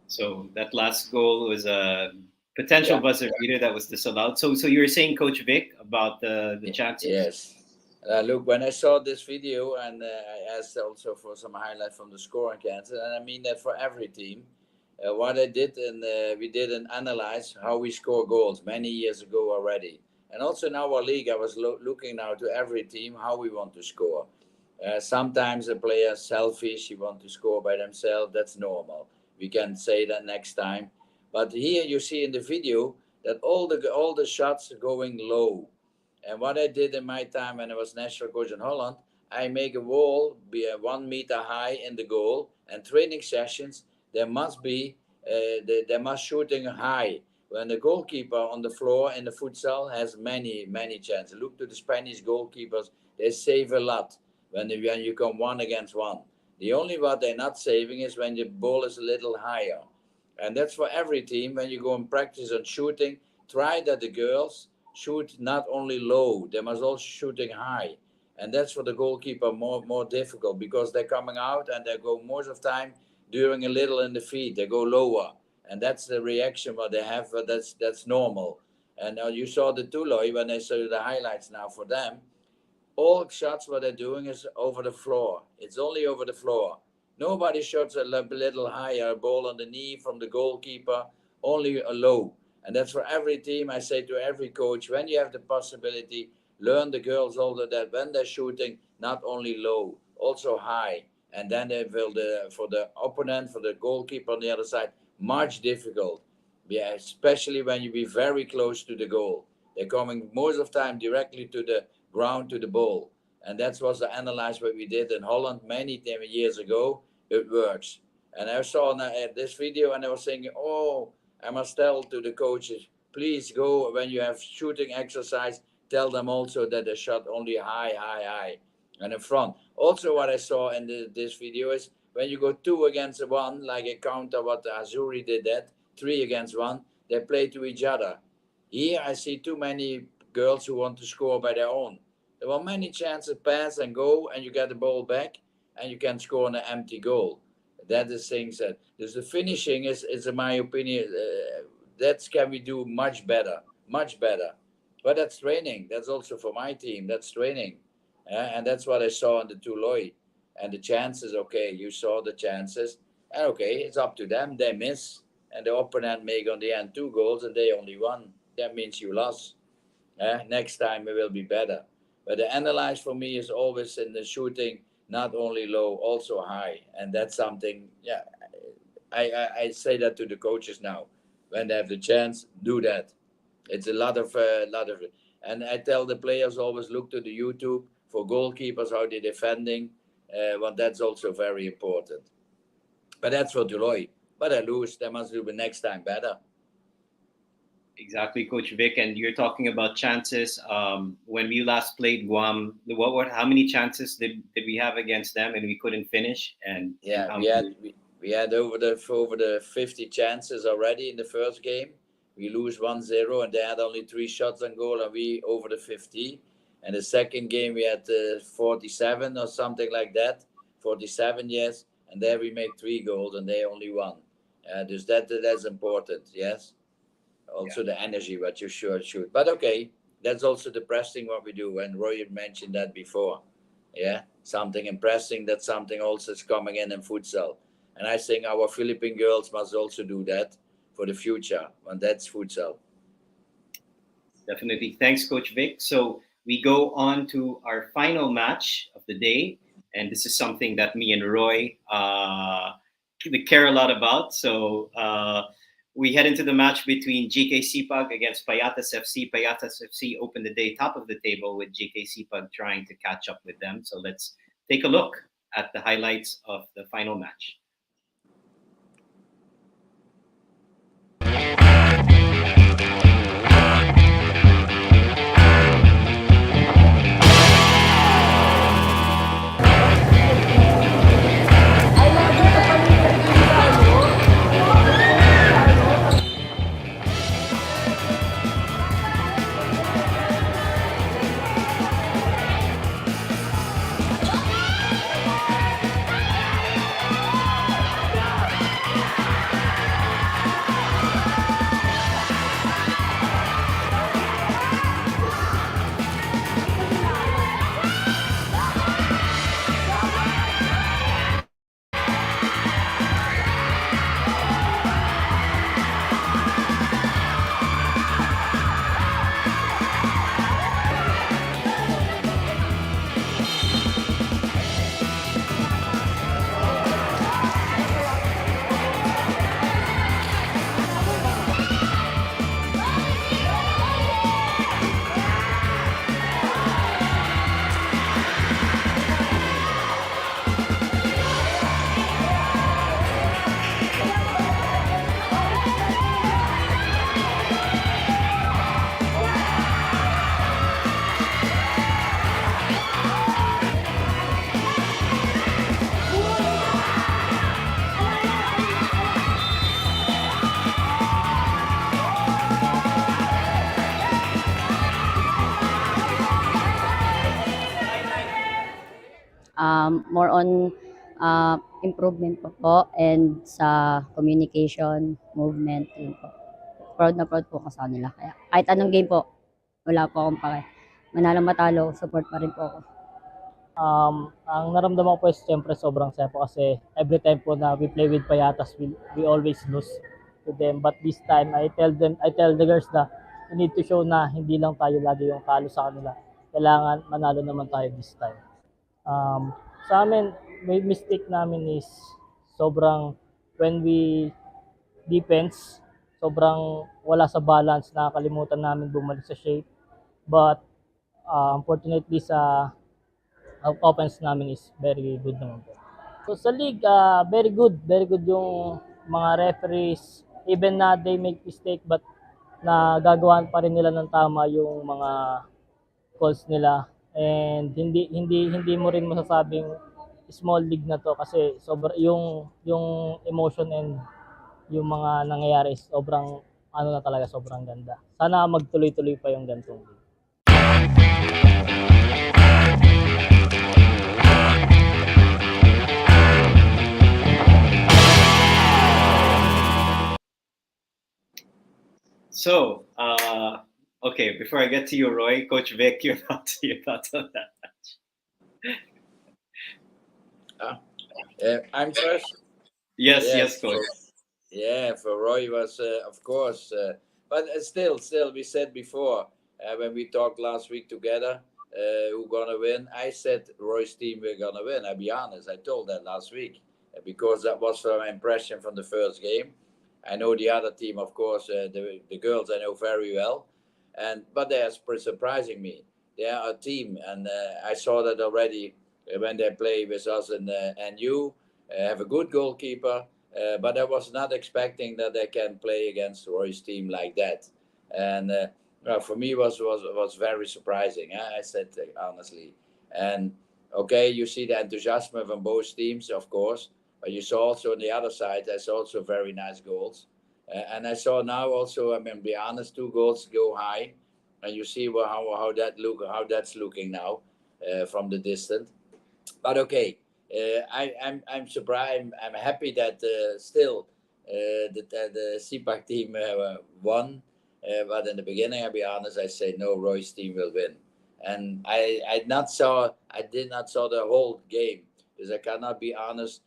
So that last goal was a potential buzzer beater that was disallowed. So you were saying, Coach Vic, about the chances? Yes. Look, when I saw this video, and I asked also for some highlight from the scoring cancer, and I mean that for every team. What I did, and we did an analyze how we score goals many years ago already. And also in our league, I was looking now to every team how we want to score. Sometimes a player is selfish, he wants to score by themselves. That's normal. We can say that next time. But here you see in the video that all the shots are going low. And what I did in my time when I was national coach in Holland, I make a wall be 1 meter high in the goal, and training sessions there must be they must shooting high. When the goalkeeper on the floor in the futsal has many chances. Look to the Spanish goalkeepers; they save a lot when you come 1 against 1. The only what they're not saving is when the ball is a little higher, and that's for every team. When you go and practice on shooting, try that the girls shoot not only low, they must also shooting high. And that's for the goalkeeper more difficult, because they're coming out and they go most of the time during a little in the feet, they go lower. and that's the reaction what they have. But that's normal. And you saw the Tuloy when I saw the highlights now for them. All shots what they're doing is over the floor. It's only over the floor. Nobody shots a little higher, a ball on the knee from the goalkeeper, only a low. And that's for every team. I say to every coach, when you have the possibility, learn the girls also that when they're shooting, not only low, also high. And then they will, for the opponent, for the goalkeeper on the other side, much difficult. Yeah, especially when you be very close to the goal. They're coming most of the time directly to the ground, to the ball. And that was the analyze what we did in Holland many years ago. It works. And I saw this video and I was thinking, oh, I must tell to the coaches, please go when you have shooting exercise, tell them also that they shot only high, and in front. Also, what I saw in this video is when you go 2 against 1, like a counter what Azuri did that, 3 against 1, they play to each other. Here I see too many girls who want to score by their own. There were many chances pass and go, and you get the ball back, and you can score an empty goal. That is things that the finishing is in my opinion, that can we do much better. But that's training. That's also for my team. That's training, and that's what I saw in the Toulouse. And the chances, okay, you saw the chances, and okay, it's up to them. They miss, and the opponent make on the end 2 goals, and they only 1. That means you lost. Next time it will be better. But the analyze for me is always in the shooting, not only low, also high. And that's something, yeah, I say that to the coaches now. When they have the chance, do that. It's a lot of, and I tell the players always look to the YouTube for goalkeepers, how they're defending. Well, that's also very important. But that's for Deloitte. But I lose, they must do the next time better. Exactly, Coach Vic. And you're talking about chances. When we last played Guam, how many chances did we have against them, and we couldn't finish? And yeah, we had over the 50 chances already in the first game. We lose 1-0, and they had only 3 shots on goal, and we over the 50. And the second game we had 47 or something like that, 47 yes, and there we make 3 goals, and they only 1. That's important, yes. Also the energy what you shoot. But okay, that's also the pressing what we do. And Roy mentioned that before. Yeah, something impressing, that's something also is coming in futsal. And I think our Philippine girls must also do that for the future, and that's futsal. Definitely. Thanks, Coach Vic. So we go on to our final match of the day. And this is something that me and Roy care a lot about. So we head into the match between GK Sipag against Payatas FC. Payatas FC opened the day top of the table with GK Sipag trying to catch up with them. So let's take a look at the highlights of the final match. More on Improvement po and sa communication, movement, yun po. Proud na proud po ako sa kanila. Kaya kahit anong game po, wala po akong pake. Manalo matalo, support pa rin po ako. Ang naramdaman ko po is siyempre sobrang saya po kasi every time po na we play with Payatas, we always lose to them. But this time, I tell the girls na we need to show na hindi lang tayo lagi yung talo sa kanila. Kailangan manalo naman tayo this time. Sa amin, may mistake namin is sobrang when we defense, sobrang wala sa balance, nakakalimutan namin bumalik sa shape. But unfortunately sa offense namin is very good naman po. So sa league, very good yung mga referees, even na they make mistake but nagagawan pa rin nila ng tama yung mga calls nila, and hindi mo rin masasabing small league na to kasi yung emotion and yung mga nangyayari is sobrang ano na talaga, sobrang ganda. Sana magtuloy-tuloy pa yung ganitong league. So, okay, before I get to you, Roy, Coach Vic, your thoughts on that match? I'm first. Yes, Coach. For Roy was, of course, but still, we said before, when we talked last week together, who gonna win, I said Roy's team were gonna win. I'll be honest, I told that last week, because that was my impression from the first game. I know the other team, of course, the girls I know very well, but they are surprising me. They are a team, and I saw that already when they play with us and you have a good goalkeeper, but I was not expecting that they can play against Roy's team like that, and for me was very surprising. I said honestly, and okay, you see the enthusiasm from both teams, of course. But you saw also on the other side, I saw also very nice goals. And I saw now also, I mean, be honest, 2 goals go high. And you see how that's looking now from the distance. But okay, I'm surprised. I'm happy that still the CPAC team won. But in the beginning, I'll be honest, I said no, Roy's team will win. And I did not saw the whole game, because I cannot be honest.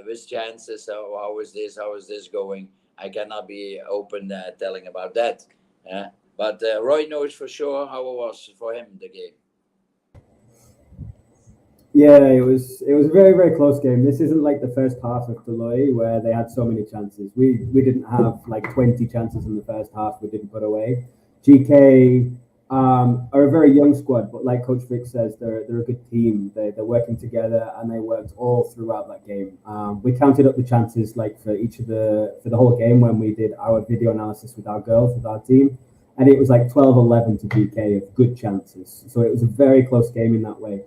With chances, how is this going? I cannot be open telling about that. But Roy knows for sure how it was for him, the game. Yeah, it was a very, very close game. This isn't like the first half of Deloitte where they had so many chances. We didn't have like 20 chances in the first half we didn't put away. GK are a very young squad, but like Coach Vic says, they're a good team. They're working together, and they worked all throughout that game. We counted up the chances like for the whole game when we did our video analysis with our girls, with our team, and it was like 12-11 to GK of good chances. So it was a very close game in that way.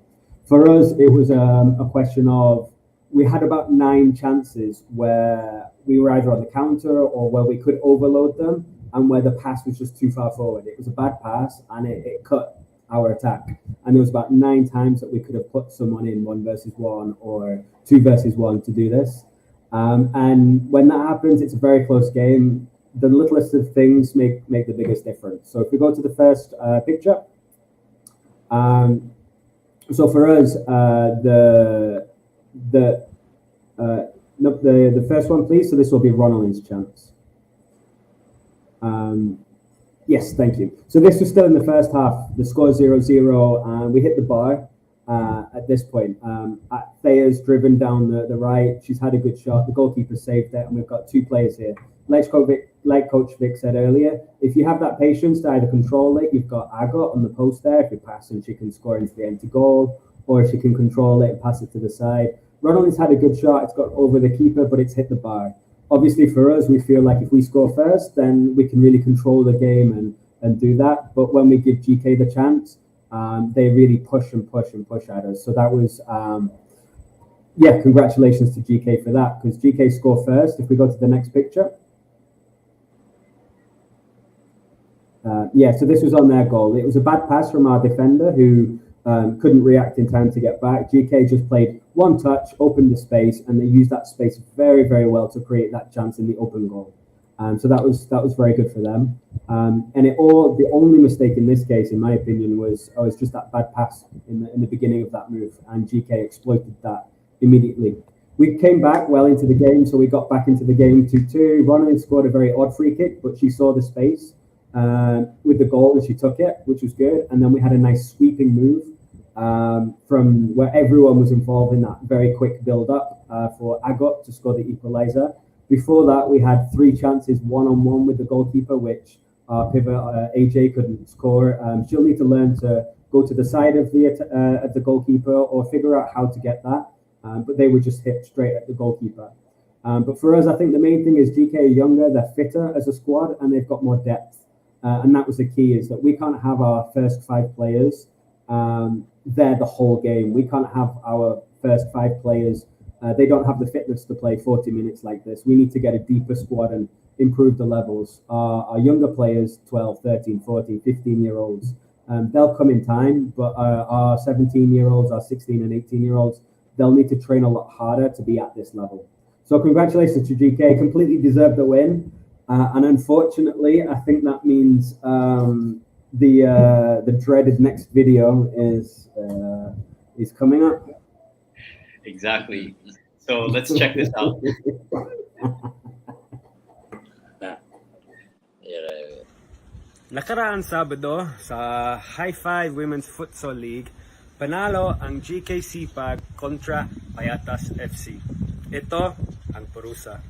For us, it was a question of, we had about 9 chances where we were either on the counter or where we could overload them, and where the pass was just too far forward. It was a bad pass, and it cut our attack. And there was about 9 times that we could have put someone in 1 versus 1 or 2 versus 1 to do this. And when that happens, it's a very close game. The littlest of things make the biggest difference. So if we go to the first picture, so for us, the first one, please. So this will be Ronald's chance. Yes, thank you. So this was still in the first half. The score 0-0, and we hit the bar at this point. Thea's driven down the right. She's had a good shot. The goalkeeper saved it, and we've got 2 players here. Like Coach Vic said earlier, if you have that patience to either control it, you've got Agot on the post there. If you pass and she can score into the empty goal, or she can control it and pass it to the side. Ronald's had a good shot. It's got over the keeper, but it's hit the bar. Obviously, for us, we feel like if we score first, then we can really control the game and do that. But when we give GK the chance, they really push at us. So that was, congratulations to GK for that, because GK scored first. If we go to the next picture. So this was on their goal. It was a bad pass from our defender who couldn't react in time to get back. GK just played one touch, opened the space, and they used that space very, very well to create that chance in the open goal. So that was very good for them. And the only mistake in this case, in my opinion, was just that bad pass in the beginning of that move, and GK exploited that immediately. We came back well into the game, so we got back into the game 2-2. Ronald scored a very odd free kick, but she saw the space with the goal and she took it, which was good. And then we had a nice sweeping move from where everyone was involved in that very quick build-up for Agot to score the equaliser. Before that, we had 3 chances one-on-one with the goalkeeper, which our pivot AJ couldn't score. She'll need to learn to go to the side of the goalkeeper or figure out how to get that. But they would just hit straight at the goalkeeper. But for us, I think the main thing is GK are younger, they're fitter as a squad, and they've got more depth. And that was the key, is that we can't have our first 5 players there the whole game. We can't have our first 5 players. They don't have the fitness to play 40 minutes like this. We need to get a deeper squad and improve the levels. Our younger players, 12, 13, 14, 15-year-olds, they'll come in time, but our 17-year-olds, our 16 and 18-year-olds, they'll need to train a lot harder to be at this level. So congratulations to GK, completely deserved the win. And unfortunately, I think that means the dreaded next video is coming up. Exactly. So let's check this out. Nakaraang Sabado sa High Five Women's Futsal League, panalo ang GK Sipag kontra Payatas FC. Ito ang parusa.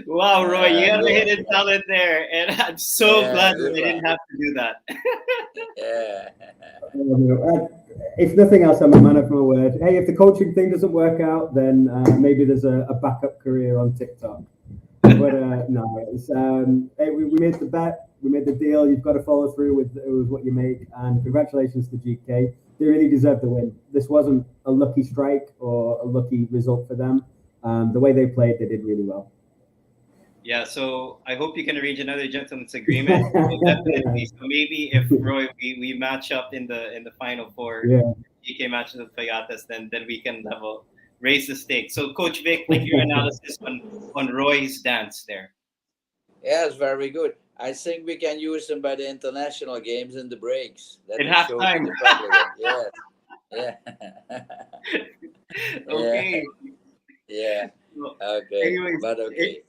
Wow, Roy, you have a hidden talent there, and I'm so glad that I didn't have to do that. If nothing else, I'm a man of my word. Hey, if the coaching thing doesn't work out, then maybe there's a backup career on TikTok. But no, hey, we made the bet, we made the deal. You've got to follow through with what you make, and congratulations to GK. They really deserve the win. This wasn't a lucky strike or a lucky result for them. The way they played, they did really well. Yeah, so I hope you can arrange another gentleman's agreement. Definitely. So maybe if Roy, we match up in the final 4, GK matches with Payatas, then we can raise the stakes. So Coach Vic, like your analysis on Roy's dance there. Yes, very good. I think we can use them by the international games in the breaks. In halftime. Yes. Yeah. Okay. Yeah. Okay. Anyways, but okay.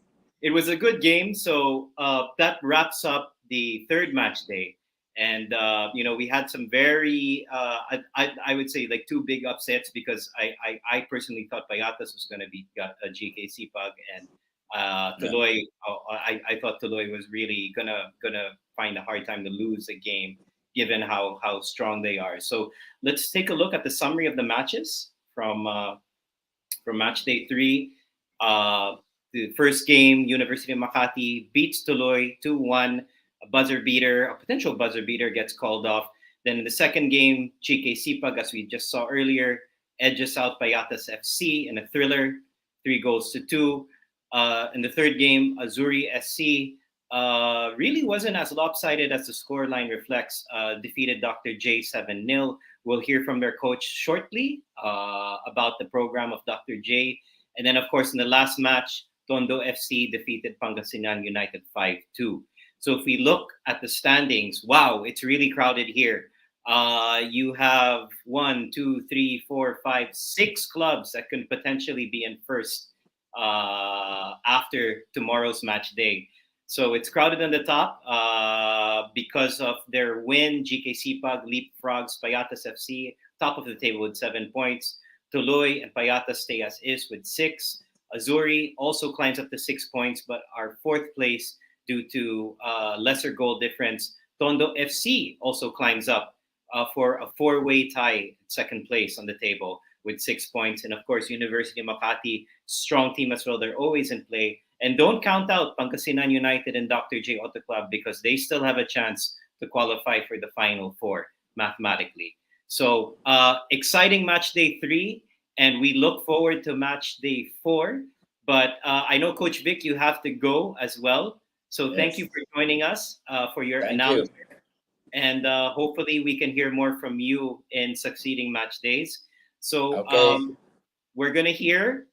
It was a good game. So that wraps up the 3rd match day. And, we had some very, I would say, like 2 big upsets, because I personally thought Payatas was going to beat GK Sipag, and Tuloy. I thought Tuloy was really gonna find a hard time to lose a game, given how strong they are. So let's take a look at the summary of the matches from match day 3. The first game, University of Makati beats Tuloy 2-1. A potential buzzer beater gets called off. Then in the second game, GK Sipag, as we just saw earlier, edges out Payatas FC in a thriller, 3-2. In the third game, Azuri SC really wasn't as lopsided as the scoreline reflects. Defeated Dr. J 7-0. We'll hear from their coach shortly about the program of Dr. J. And then, of course, in the last match, Tondo FC defeated Pangasinan United 5-2. So if we look at the standings, wow, it's really crowded here. You have 6 clubs that can potentially be in first after tomorrow's match day. So it's crowded on the top because of their win. GK Sipag leapfrogs Payatas FC, top of the table with 7 points. Tuloy and Payatas stay as is with 6. Azuri also climbs up to 6 points, but are 4th place due to lesser goal difference. Tondo FC also climbs up for a four-way tie, second place on the table with 6 points. And of course, University of Makati, strong team as well. They're always in play. And don't count out Pangasinan United and Dr. J Autoklav because they still have a chance to qualify for the Final Four mathematically. So exciting match day 3, and we look forward to match day 4. But I know, Coach Vic, you have to go as well. So thank you for joining us for your announcement. And hopefully we can hear more from you in succeeding match days. So we're going to hear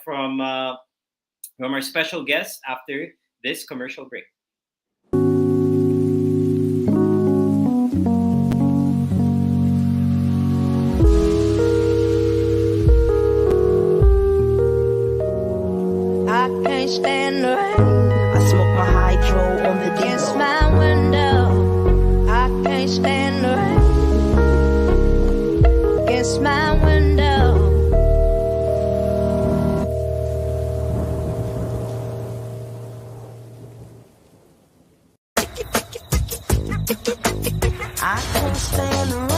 from our special guest after this commercial break. I can't stand the rain. I smoke my hydro on the against my window. I can't stand the rain against my window. I can't stand the rain.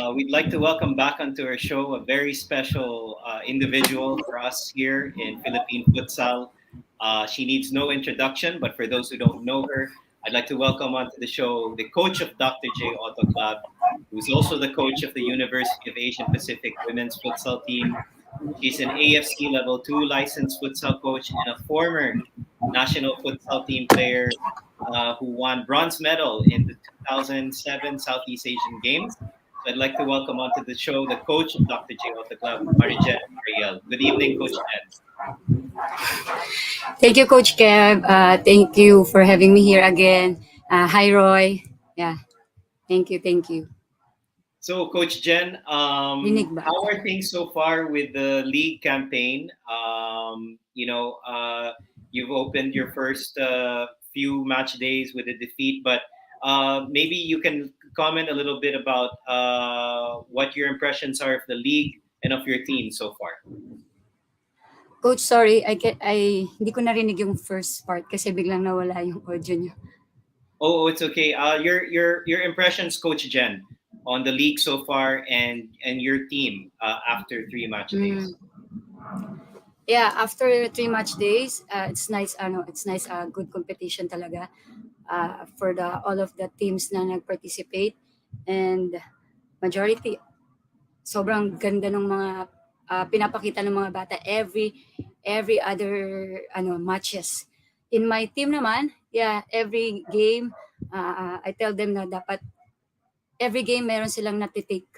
We'd like to welcome back onto our show a very special individual for us here in Philippine futsal. She needs no introduction, but for those who don't know her, I'd like to welcome onto the show the coach of Dr. J Autoklav, who's also the coach of the University of Asian Pacific women's futsal team. She's an AFC Level 2 licensed futsal coach and a former national futsal team player who won bronze medal in the 2007 Southeast Asian Games. So I'd like to welcome onto the show the coach of Dr. J Autoklav, Marigen, Ariel. Good evening, Coach Jen. Thank you, Coach Kev. Thank you for having me here again. Hi, Roy. Yeah, thank you. So, Coach Jen, how are things so far with the league campaign? You've opened your first few match days with a defeat, but maybe you can comment a little bit about what your impressions are of the league and of your team so far. Coach, sorry, hindi ko narinig yung first part kasi biglang nawala yung audio niyo. Oh, it's okay. Your impressions, Coach Jen, on the league so far and your team after 3 match days. Yeah, after 3 match days, it's nice. It's nice. Good competition talaga for all of the teams na nag-participate, and majority sobrang ganda ng mga pinapakita ng mga bata every other matches. In my team naman, yeah, every game I tell them na dapat every game meron silang natitake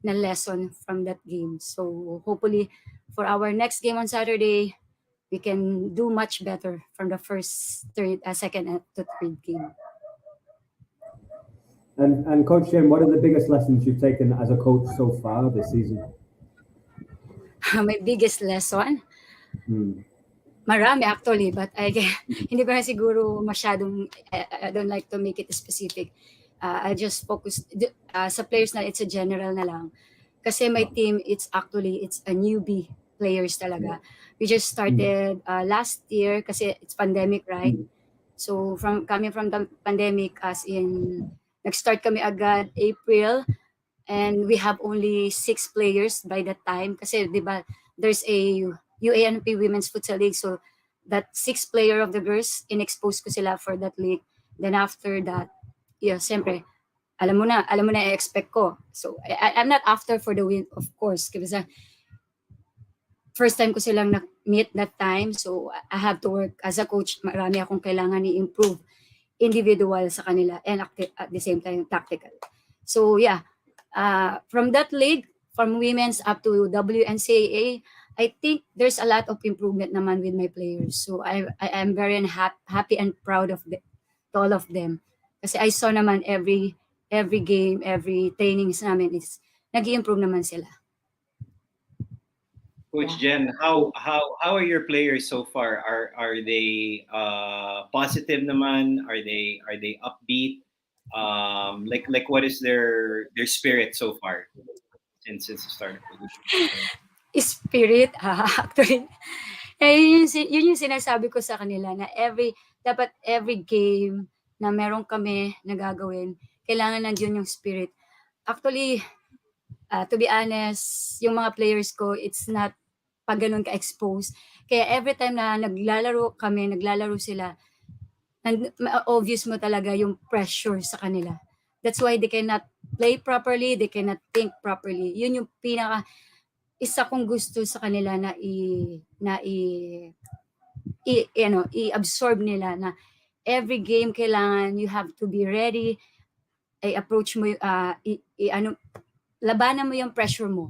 na lesson from that game. So hopefully for our next game on Saturday, we can do much better from the second to third game. And Coach Jen, what are the biggest lessons you've taken as a coach so far this season? My biggest lesson? Marami actually, but hindi ko na siguro masyadong, I don't like to make it specific. I just focus sa players na it's a general na lang. Kasi my team, it's a newbie players talaga. We just started last year kasi it's pandemic, right? So coming from the pandemic, as in nag-start kami agad April, and we have only 6 players by that time kasi 'di ba there's a UANP Women's Futsal League, so that 6 player of the girls in-expose ko sila for that league. Then after that, yeah, siyempre alam mo na i-expect ko. So I'm not after for the win, of course, kasi first time ko silang na-meet that time, so I have to work as a coach. Marami akong kailangan i-improve individual sa kanila and at the same time tactical. So yeah, from that league, from women's up to WNCAA, I think there's a lot of improvement naman with my players. So I am very happy and proud of to all of them. Kasi I saw naman every game, every trainings namin is nag-improve naman sila. Coach Jen, how are your players so far? Are they positive naman? Are they upbeat? Like what is their spirit so far since the start of the season? Spirit, actually, yun yung sinasabi ko sa kanila na dapat every game na meron kami na gagawin, kailangan nandiyon yung spirit. Actually, to be honest, yung mga players ko, it's not pag ganun ka-expose. Kaya every time na naglalaro sila, and obvious mo talaga yung pressure sa kanila. That's why they cannot play properly, they cannot think properly. Yun yung isa kong gusto sa kanila na i-absorb nila na every game kailangan you have to be ready. Approach mo labanan mo yung pressure mo.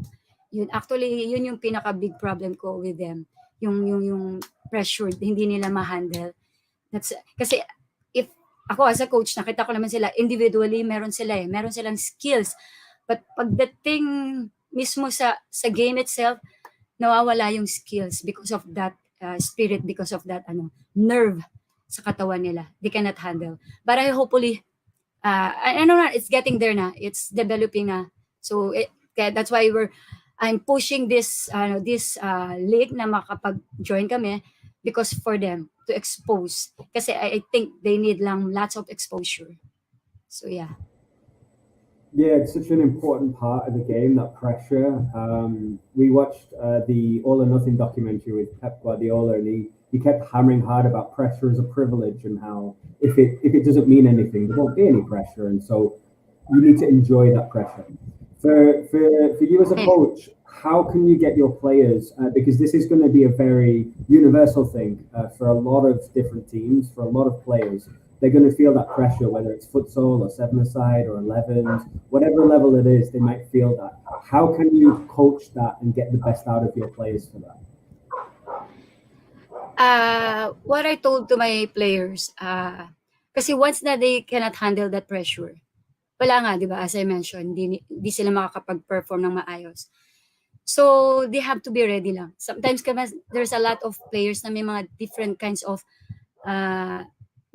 Yun actually yun yung pinaka big problem ko with them. Yung pressure hindi nila ma-handle. Kasi if ako as a coach nakita ko naman sila individually meron silang skills. But pagdating mismo sa game itself, nawawala yung skills because of that spirit, because of that nerve sa katawan nila. They cannot handle. But I hopefully, I know na, it's getting there na. It's developing na. So that's why I'm pushing this league na makapag-join kami because for them to expose. Kasi I think they need lang lots of exposure. So yeah. Yeah, it's such an important part of the game, that pressure. We watched the All or Nothing documentary with Pep Guardiola, and he kept hammering hard about pressure as a privilege and how if it doesn't mean anything, there won't be any pressure, and so you need to enjoy that pressure. For you as a coach, how can you get your players, because this is going to be a very universal thing for a lot of different teams, for a lot of players. They're going to feel that pressure, whether it's futsal or 7-a-side or 11s, whatever level it is, they might feel that. How can you coach that and get the best out of your players for that? What I told to my players, kasi once na they cannot handle that pressure, wala nga, di ba, as I mentioned, di sila makakapag-perform ng maayos. So, they have to be ready lang. Sometimes there's a lot of players na may mga different kinds of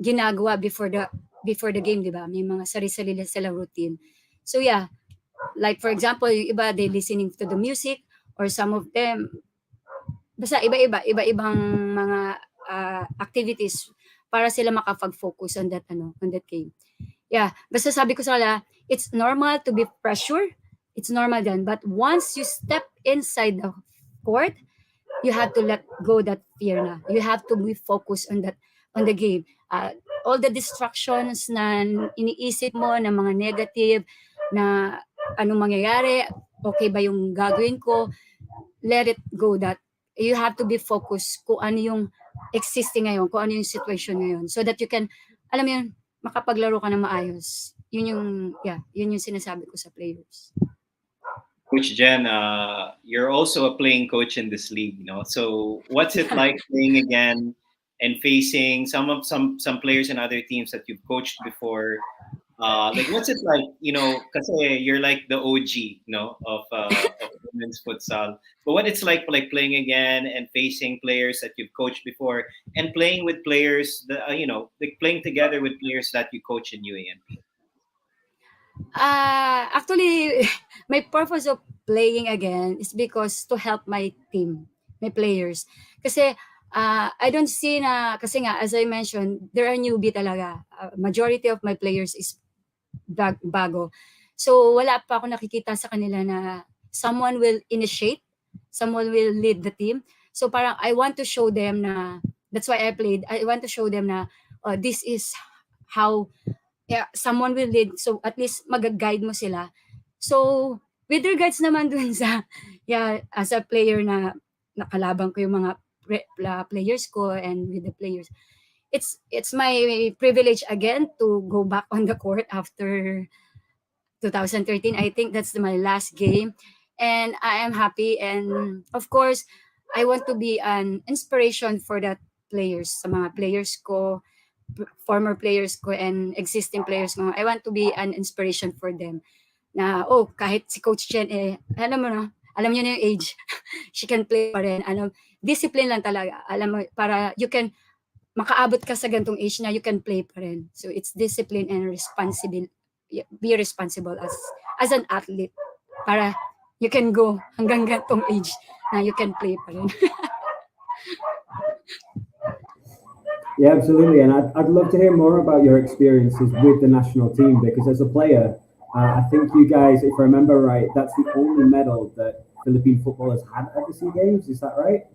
ginagawa before the game, di ba? May mga sarili-sarili silang routine. So yeah, like for example, yung iba they listening to the music, or some of them basta iba-ibang mga activities para sila makapag-focus on that game. Yeah, basta sabi ko sa kanila, it's normal to be pressure. It's normal then, but once you step inside the court, you have to let go that fear na. You have to be focused on the game. All the distractions na iniisip mo na mga negative na anong mangyayari, okay ba yung gagawin ko, let it go. That you have to be focused kung ano yung existing ngayon, kung ano yung situation ngayon, so that you can, alam mo yun, makapaglaro ka na maayos. Yun yung sinasabi ko sa players. Coach Jen, you're also a playing coach in this league, so what's it like playing again and facing some players and other teams that you've coached before? Like what's it like, kasi you're like the OG, of women's futsal. But what it's like playing again and facing players that you've coached before and playing with players that like playing together with players that you coach in UANP. Actually, my purpose of playing again is because to help my team, my players. Kasi I don't see na, kasi nga, as I mentioned, there are newbie talaga. Majority of my players is bago. So, wala pa ako nakikita sa kanila na someone will initiate, someone will lead the team. So, parang I want to show them na, that's why I played, I want to show them na this is how someone will lead. So, at least mag-guide mo sila. So, with regards naman dun sa, as a player na nakalaban ko yung mga players ko and with the players, it's my privilege again to go back on the court after 2013. I think that's my last game, and I am happy. And of course, I want to be an inspiration for that players, sa mga players ko, former players ko and existing players ko. I want to be an inspiration for them. Na, kahit si Coach Chen, alam mo na, alam niyo na yung age, she can play pa rin. Discipline lang talaga. Alam mo, para you can, makaabot ka sa gantong age na you can play pa rin. So it's discipline and responsible. Be responsible as an athlete para you can go hanggang gantong age na you can play pa rin. Yeah, absolutely. And I'd love to hear more about your experiences with the national team because as a player, I think you guys, if I remember right, that's the only medal that Philippine football has had at the SEA Games. Is that right?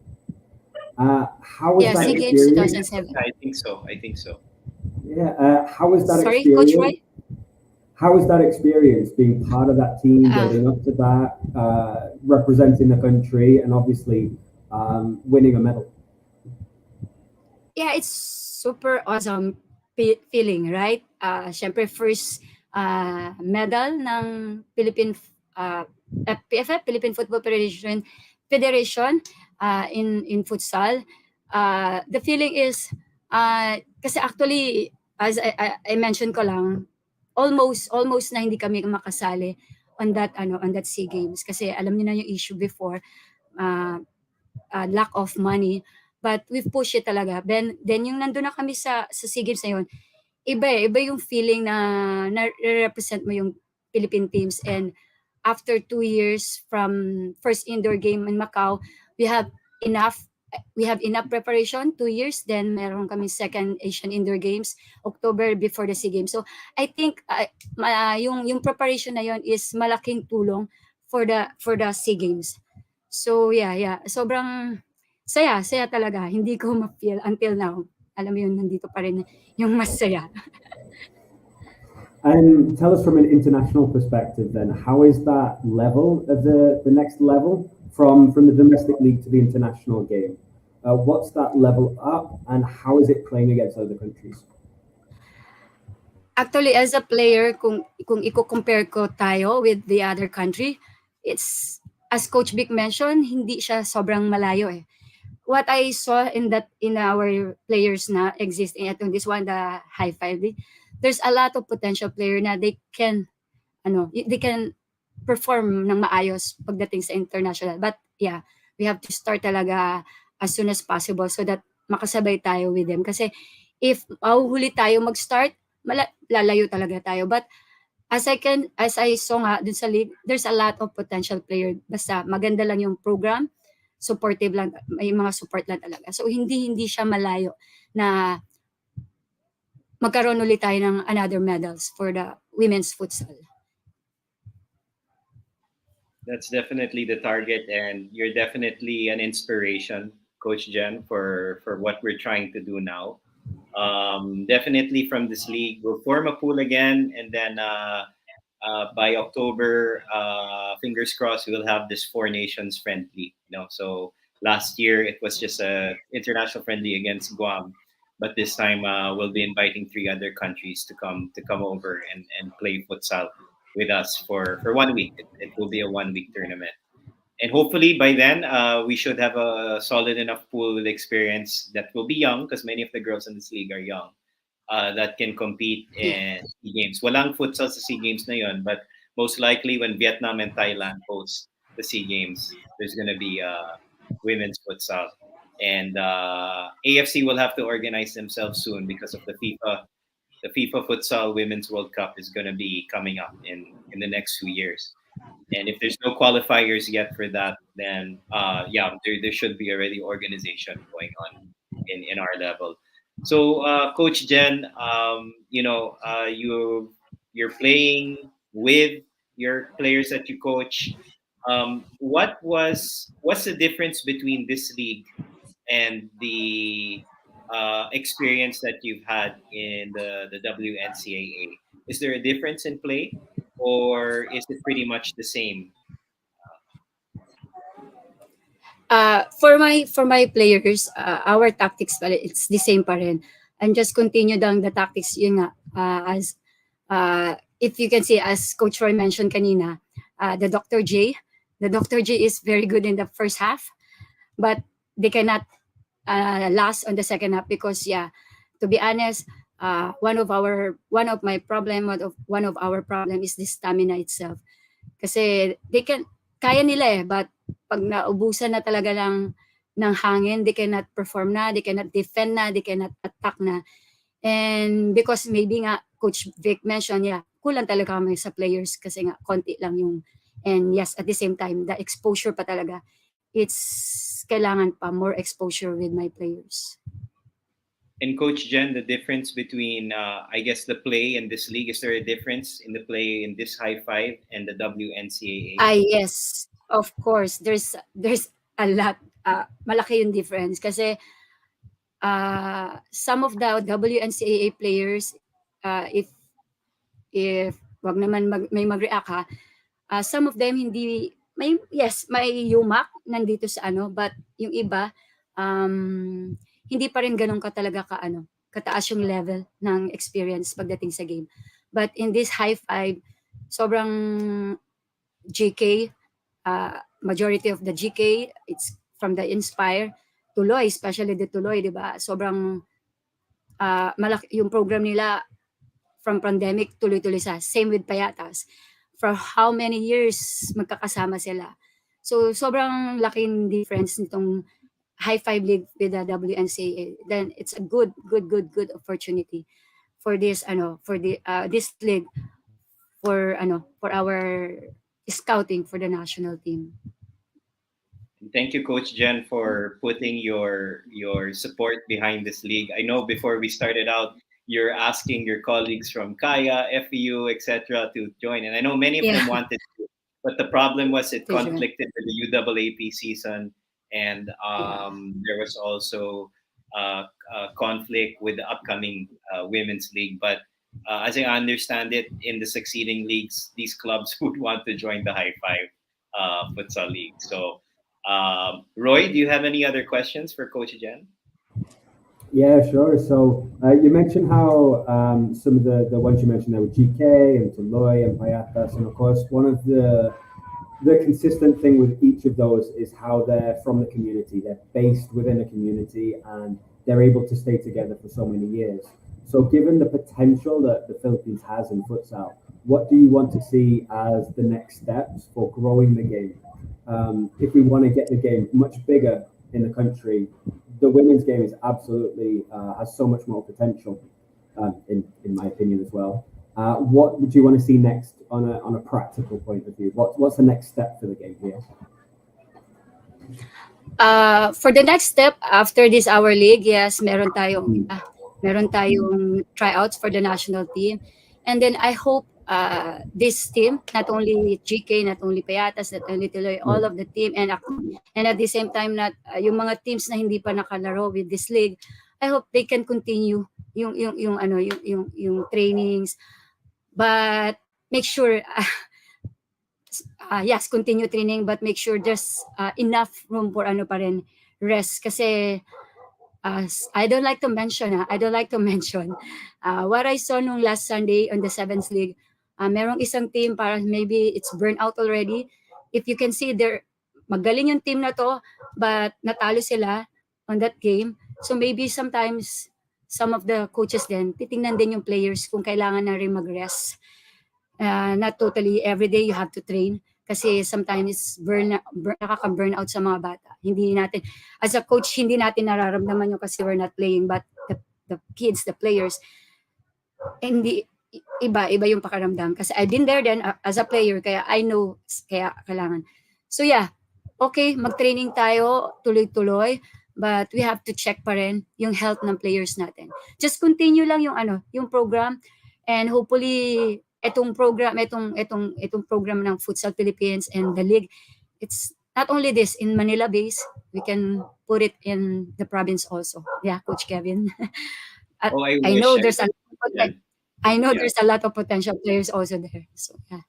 How was that SEA Games experience? 2007. I think so. Yeah. How was that Sorry, experience? Coach Roy? How was that experience being part of that team, building up to that, representing the country, and obviously winning a medal? Yeah, it's super awesome feeling, right? Syempre first medal ng Philippine FPFF, Philippine Football Federation in futsal. The feeling is kasi actually as I mentioned ko lang, almost na hindi kami makasali on that SEA Games kasi alam niyo na yung issue before, lack of money. But we've pushed it talaga. Then yung nandun na kami sa SEA Games na yun, iba yung feeling na represent mo yung Philippine teams. And after 2 years from first indoor game in Macau, we have enough preparation, 2 years. Then meron kami second Asian Indoor Games, October before the SEA Games. So I think yung preparation na yun is malaking tulong for the SEA Games. So yeah, sobrang saya talaga. Hindi ko ma-feel until now. Alam mo yun, nandito pa rin yung masaya. And tell us from an international perspective then, how is that level of the next level from the domestic league to the international game? What's that level up and how is it playing against other countries? Actually, as a player, kung i-compare ko tayo with the other country, it's, as Coach Vic mentioned, hindi siya sobrang malayo eh. What I saw in our players na existing at this one, the high five league, there's a lot of potential player na they can perform ng maayos pagdating sa international. But yeah, we have to start talaga as soon as possible so that makasabay tayo with them. Kasi if mahuhuli tayo mag-start, lalayo talaga tayo. But as I saw nga dun sa league, there's a lot of potential player. Basta maganda lang yung program, supportive lang, may mga support lang talaga. So hindi siya malayo na magkaroon ulit tayo ng another medals for the women's futsal. That's definitely the target, and you're definitely an inspiration, Coach Jen, for what we're trying to do now. Definitely from this league, we'll form a pool again, and then by October, fingers crossed, we'll have this 4 nations friendly. So last year it was just a international friendly against Guam, but this time we'll be inviting 3 other countries to come over and play futsal with us for 1 week. It will be a 1-week tournament, and hopefully by then we should have a solid enough pool with experience that will be young, because many of the girls in this league are young, that can compete in SEA Games. Walang futsal sa SEA Games na yun, but most likely when Vietnam and Thailand host the SEA Games, there's going to be women's futsal. And AFC will have to organize themselves soon because of the FIFA Futsal Women's World Cup is going to be coming up in the next few years. And if there's no qualifiers yet for that, then there should be already organization going on in our level. So, Coach Jen, you're playing with your players that you coach. What's the difference between this league and the experience that you've had in the WNCAA? Is there a difference in play, or is it pretty much the same? For my players, our tactics pala, it's the same pa rin. And just continue down the tactics, yun nga, as if you can see, as Coach Roy mentioned kanina, the Dr. J is very good in the first half. but they cannot last on the second half because to be honest, one of our problem is the stamina itself. Kasi kaya nila but pag naubusan na talaga ng hangin, they cannot perform na, they cannot defend na, they cannot attack na. And because maybe nga Coach Vic mentioned, kulang talaga kami sa players kasi nga konti lang yung, and yes, at the same time, the exposure pa talaga, it's kailangan pa more exposure with my players. And Coach Jen, the difference between, I guess, the play in this league, is there a difference in the play in this high five and the WNCAA? Yes, of course. There's a lot. Malaki yung difference kasi some of the WNCAA players, if wag naman may mag-react ha, some of them may yumak nandito sa but yung iba hindi pa rin ganun kataas yung level ng experience pagdating sa game. But in this high five, sobrang GK, majority of the GK, it's from the Inspire, Tuloy, especially the Tuloy, di ba? Sobrang malaki yung program nila from pandemic, tuloy-tuloy sa. Same with Payatas. For how many years magkakasama sila. So, sobrang laking difference nitong high five league with the WNCAA. Then, it's a good opportunity for this, this league for our scouting for the national team. Thank you, Coach Jen, for putting your support behind this league. I know before we started out, you're asking your colleagues from Kaya, FEU, etc. to join, and I know many of them wanted to, but the problem was it conflicted with the UAAP season, and there was also conflict with the upcoming women's league. But as I understand it, in the succeeding leagues, these clubs would want to join the High Five futsal league. So, Roy, do you have any other questions for Coach Jen? Yeah, sure. So you mentioned how some of the ones you mentioned there were GK and Tuloy and Payatas, and of course one of the consistent thing with each of those is how they're from the community. They're based within a community and they're able to stay together for so many years. So given the potential that the Philippines has in futsal, what do you want to see as the next steps for growing the game? If we want to get the game much bigger in the country, the women's game is absolutely has so much more potential, in my opinion as well. What would you want to see next on a practical point of view? What's the next step for the game here? For the next step after this our league, yes, meron tayong tryouts for the national team, and then I hope this team, not only GK, not only Payatas, not only Tuloy, all of the team, and at the same time that yung mga teams na hindi pa nakalaro with this league, I hope they can continue yung trainings, but make sure yes, continue training, but make sure there's enough room for pa rin rest kasi I don't like to mention what I saw nung last Sunday on the 7th League. Merong isang team para maybe it's burnt out already. If you can see magaling yung team na to, but natalo sila on that game. So maybe sometimes some of the coaches din, titingnan din yung players kung kailangan na rin mag-rest. Not totally every day you have to train kasi sometimes nakaka-burn out sa mga bata. Hindi natin, as a coach, hindi natin nararamdaman yung kasi we're not playing, but the kids, the players, hindi, iba yung pakaramdam. Kasi I've been there then as a player, kaya I know, kaya kailangan. So yeah, okay, mag-training tayo, tuloy-tuloy, but we have to check pa rin yung health ng players natin. Just continue lang yung program, and hopefully itong program ng Futsal Philippines and the league, it's not only this in Manila base, we can put it in the province also. Yeah, Coach Kevin. I know there's a lot of potential players also there. So yeah.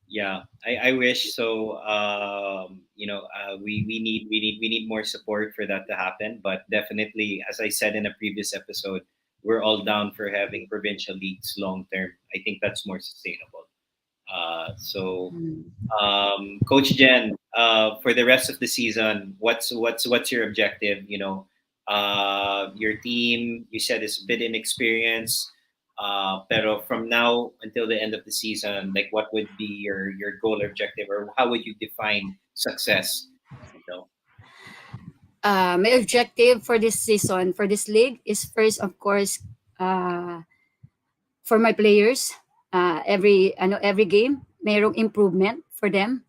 Yeah, I wish so. We need more support for that to happen. But definitely, as I said in a previous episode, we're all down for having provincial leagues long term. I think that's more sustainable. Coach Jen, for the rest of the season, what's your objective? Your team, you said, is a bit inexperienced. Pero from now until the end of the season, like, what would be your goal or objective, or how would you define success? My objective for this season, for this league, is first, of course, for my players. Every game, mayroong improvement for them,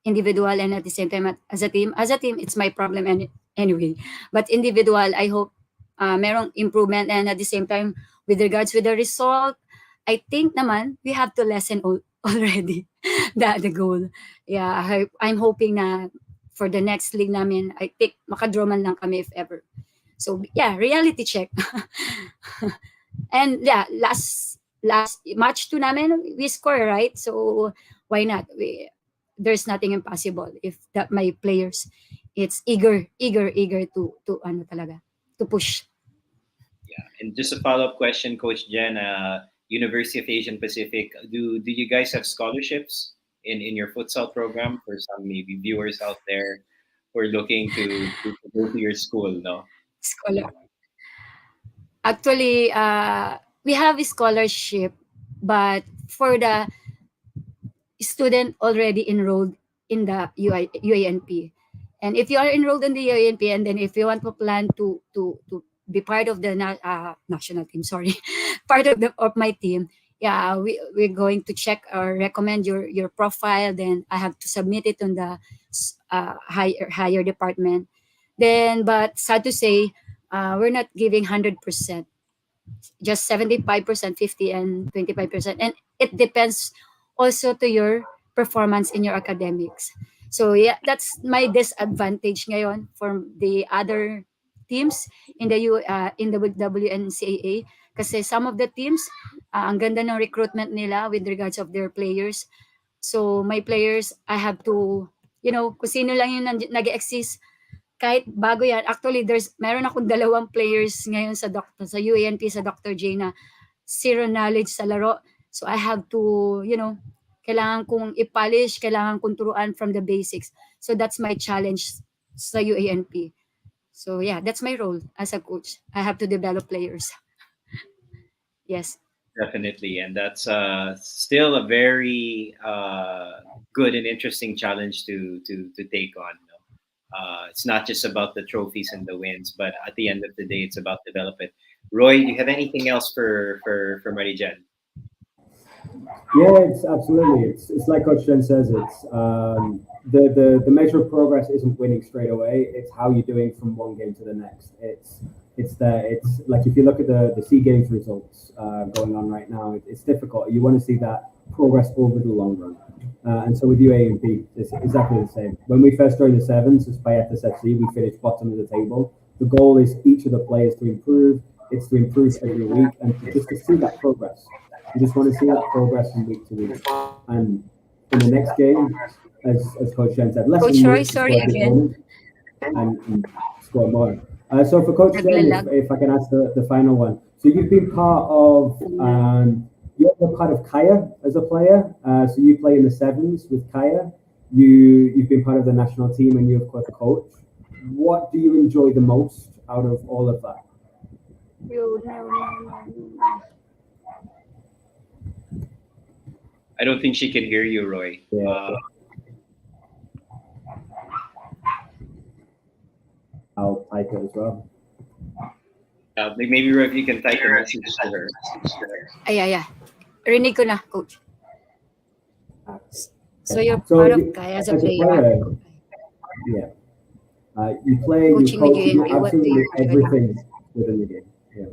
individual and at the same time as a team. As a team, it's my problem anyway. But individual, I hope merong improvement, and at the same time, with regards with the result, I think naman we have to lessen already the goal. Yeah, I'm hoping na for the next league namin, I think makadraw man lang kami if ever. So yeah, reality check. And yeah, last match 2 namin, we score, right? So why not? There's nothing impossible if that my players, it's eager to ano talaga, to push. Yeah, and just a follow-up question, Coach Jen. University of Asian Pacific, do you guys have scholarships in your futsal program for some maybe viewers out there who are looking to go to your school? No. Scholar. Actually, we have a scholarship, but for the student already enrolled in the UANP. And if you are enrolled in the UANP, and then if you want to plan to be part of the national team, sorry, part of my team, yeah, we're going to check or recommend your profile. Then I have to submit it on the higher department. Then, but sad to say, we're not giving 100%, just 75%, 50, and 25%, and it depends also to your performance in your academics. So yeah, that's my disadvantage ngayon from the other teams in the WNCAA, kasi some of the teams, ang ganda ng recruitment nila with regards of their players. So my players, I have to, kung sino lang yung nag-exist, kahit bago yan. Actually, meron akong 2 players ngayon sa UANP, sa Dr. J, na zero knowledge sa laro. So I have to, kailangan kong i-polish, kailangan kong turuan from the basics. So that's my challenge sa UANP. So yeah, that's my role as a coach. I have to develop players. Yes. Definitely, and that's still a very good and interesting challenge to take on. It's not just about the trophies and the wins, but at the end of the day, it's about development. Roy, do you have anything else for Marigen? Yeah, it's absolutely. It's like Coach Jen says. It's the measure of progress isn't winning straight away. It's how you're doing from one game to the next. It's like if you look at the SEA Games results going on right now, it's difficult. You want to see that progress over the long run. And so with UANP, it's exactly the same. When we first joined the sevens as Payatas FC, we finished bottom of the table. The goal is each of the players to improve. It's to improve every week and just to see that progress. You just want to see that progress from week to week. And in the next game, as Coach Jen said, Coach Roy, sorry again. And score more. So for Coach Jen, if I can ask the final one. So you've been part of, you're part of Kaya as a player. So you play in the sevens with Kaya. You've been part of the national team, and you of course coach. What do you enjoy the most out of all of that? I don't think she can hear you, Roy. Yeah. I'll type it as well. Maybe Roy, if you can type a message to her. Yeah. Rinig ko na, Coach. So you're part of Kaya as a player. Yeah. You play, you coach, you do absolutely everything within the game. Yeah.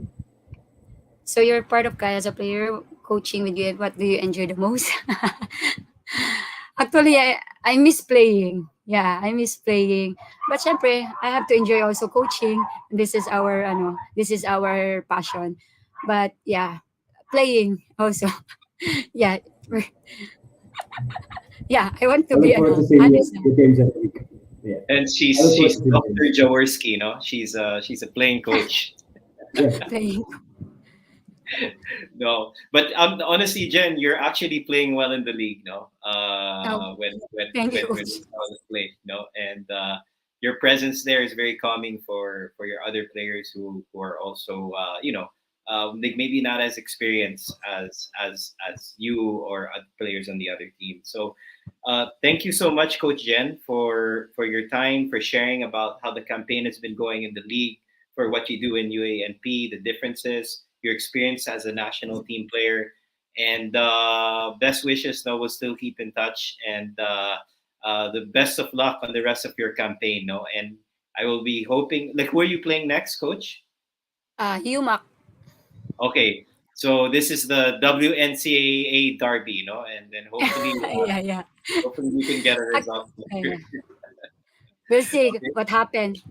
So you're part of Kaya as a player, coaching with you. What do you enjoy the most? Actually, I miss playing. Yeah, I miss playing. But syempre, I have to enjoy also coaching. This is our passion. But yeah, playing also. Yeah. Yeah, I want to I be look forward to seeing the games every week. Yeah. And she's Dr. Jaworski, no? She's a playing coach. Yeah. Playing. No, but honestly, Jen, you're actually playing well in the league, no? Oh, When thank you, when coach. it's how to play, no, and your presence there is very calming for your other players who are also like maybe not as experienced as you or other players on the other team. So, thank you so much, Coach Jen, for your time, for sharing about how the campaign has been going in the league, for what you do in UANP, the differences, your experience as a national team player, and best wishes. No, we'll still keep in touch, and the best of luck on the rest of your campaign. No, and I will be hoping. Like, who are you playing next, Coach? UMAC. Okay, so this is the WNCAA derby, no, and then hopefully, Yeah, yeah. hopefully we can get a result. Yeah. We'll see Okay. what happened.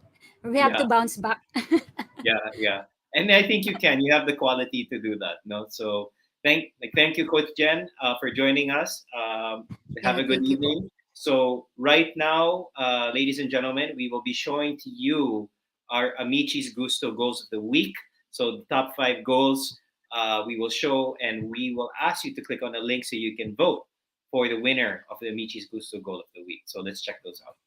We have to Yeah. bounce back. Yeah. And I think you can. You have the quality to do that. No, so thank you, Coach Jen, for joining us. Have Yeah, a good thank you po. evening. So right now, ladies and gentlemen, we will be showing to you our Amici's Gusto goals of the week. So the top 5 goals we will show, and we will ask you to click on the link so you can vote for the winner of the Amici's Gusto goal of the week. So let's check those out.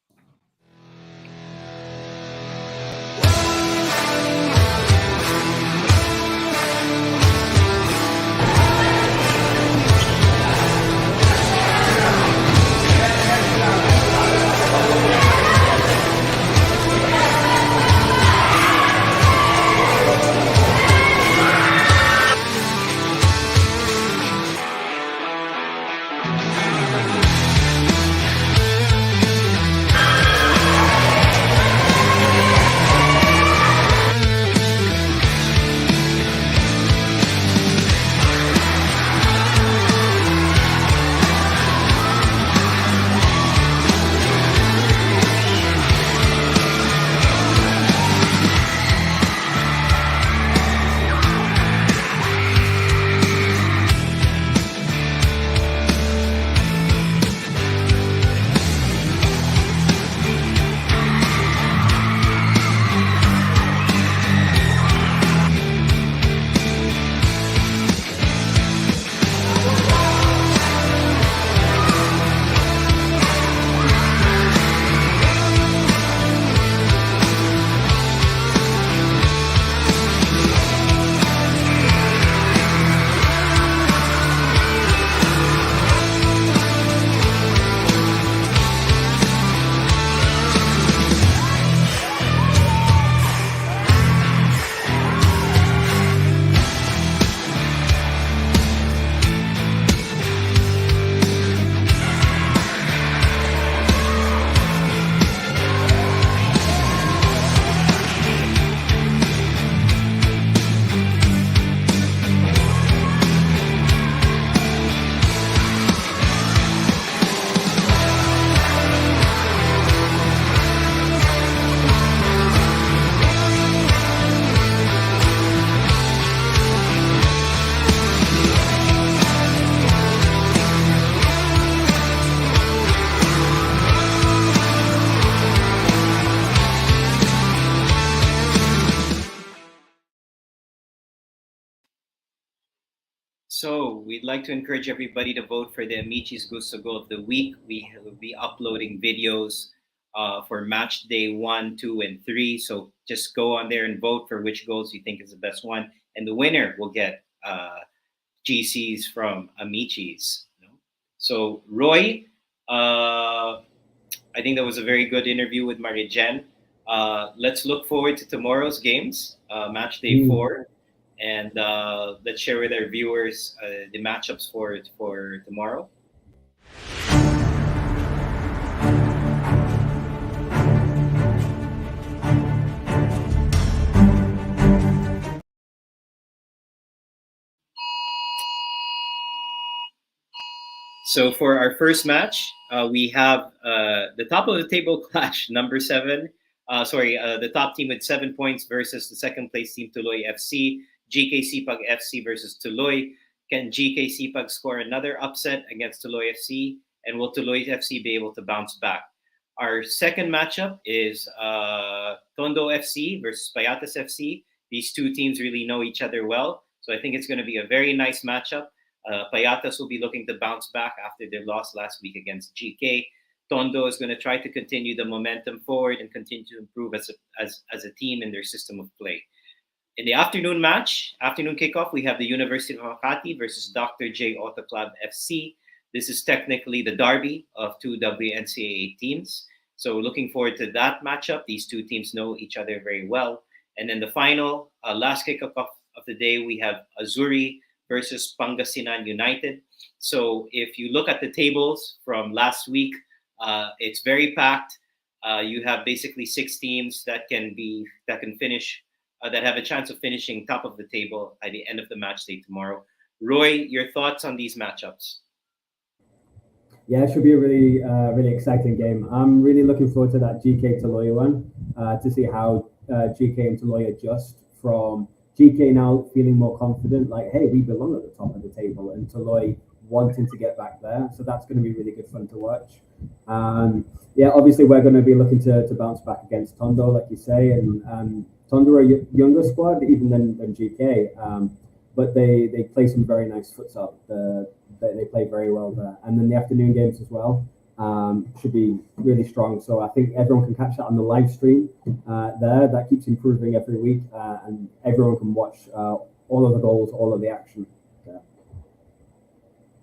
So we'd like to encourage everybody to vote for the Amici's Gusto Goal of the Week. We will be uploading videos for match day 1, 2, and 3. So just go on there and vote for which goals you think is the best one. And the winner will get GCs from Amici's. So Roy, I think that was a very good interview with Marigen. Let's look forward to tomorrow's games, match day 4. And let's share with our viewers the matchups for tomorrow. So for our first match, we have the top of the table clash, number 7. The top team with 7 points versus the second place team, Tuloy FC. GK Sipag FC versus Tuloy. Can GK Sipag score another upset against Tuloy FC? And will Tuloy FC be able to bounce back? Our second matchup is Tondo FC versus Payatas FC. These two teams really know each other well. So I think it's going to be a very nice matchup. Payatas will be looking to bounce back after their loss last week against GK. Tondo is going to try to continue the momentum forward and continue to improve as a team in their system of play. In the afternoon kickoff, we have the University of Makati versus Dr. J Autoklav FC. This is technically the derby of two WNCAA teams. So looking forward to that matchup. These two teams know each other very well. And then the final, last kickoff of the day, we have Azuri versus Pangasinan United. So if you look at the tables from last week, it's very packed. You have basically 6 teams that can finish, that have a chance of finishing top of the table by the end of the match day tomorrow. Roy, your thoughts on these matchups? Yeah, it should be a really exciting game. I'm really looking forward to that GK Toloy one, to see how GK and Toloy adjust from GK now feeling more confident, like, hey, we belong at the top of the table, and Toloy wanting to get back there. So that's going to be really good fun to watch. Yeah, obviously we're going to be looking to bounce back against Tondo, like you say, and Tondo are a younger squad even than GK, but they play some very nice futsal. They play very well there, and then the afternoon games as well should be really strong. So I think everyone can catch that on the live stream there. That keeps improving every week, and everyone can watch all of the goals, all of the action.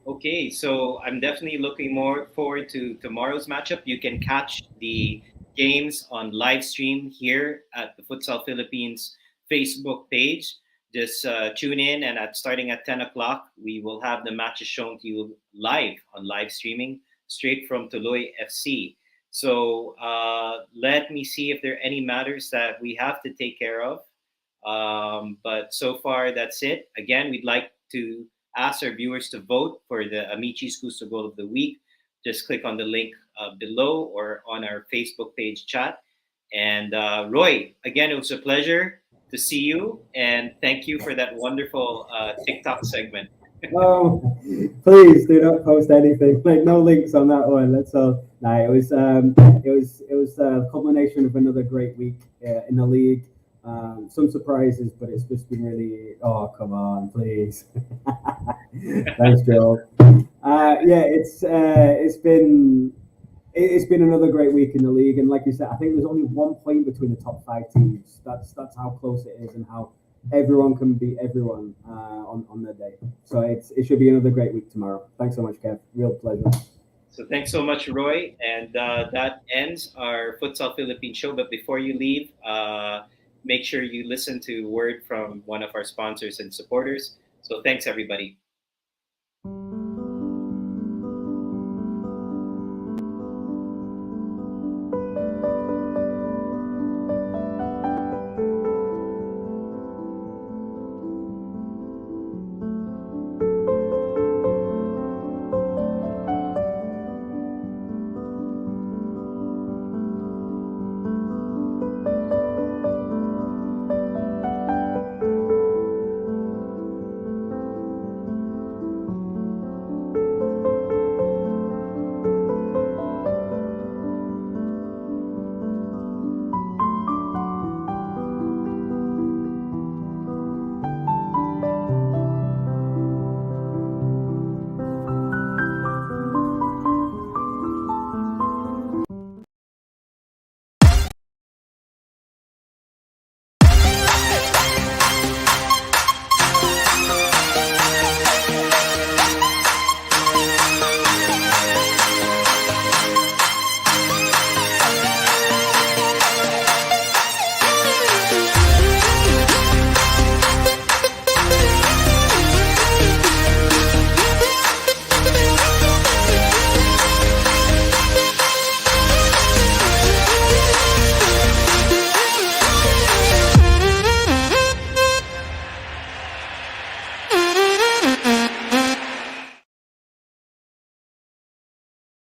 Okay, so I'm definitely looking more forward to tomorrow's matchup. You can catch the games on live stream here at the Futsal Philippines Facebook page. Just tune in, and starting at 10 o'clock, we will have the matches shown to you live on live streaming straight from Tuloy FC. So let me see if there are any matters that we have to take care of. But so far, that's it. Again, we'd like to ask our viewers to vote for the Amici's Gusto Goal of the Week. Just click on the link below or on our Facebook page chat. And Roy, again, it was a pleasure to see you, and thank you for that wonderful TikTok segment. Oh, please do not post anything. Like, no links on that one. That's all. No, it was a culmination of another great week in the league. Some surprises, but it's just been really. Oh, come on, please. Thanks, Joel. Yeah, it's been another great week in the league, and like you said, I think there's only 1 point between the top 5 teams. That's how close it is, and how everyone can beat everyone on their day. So it should be another great week tomorrow. Thanks so much, Kev. Real pleasure. So thanks so much, Roy, and that ends our Futsal Philippines show. But before you leave, make sure you listen to word from one of our sponsors and supporters. So thanks, everybody.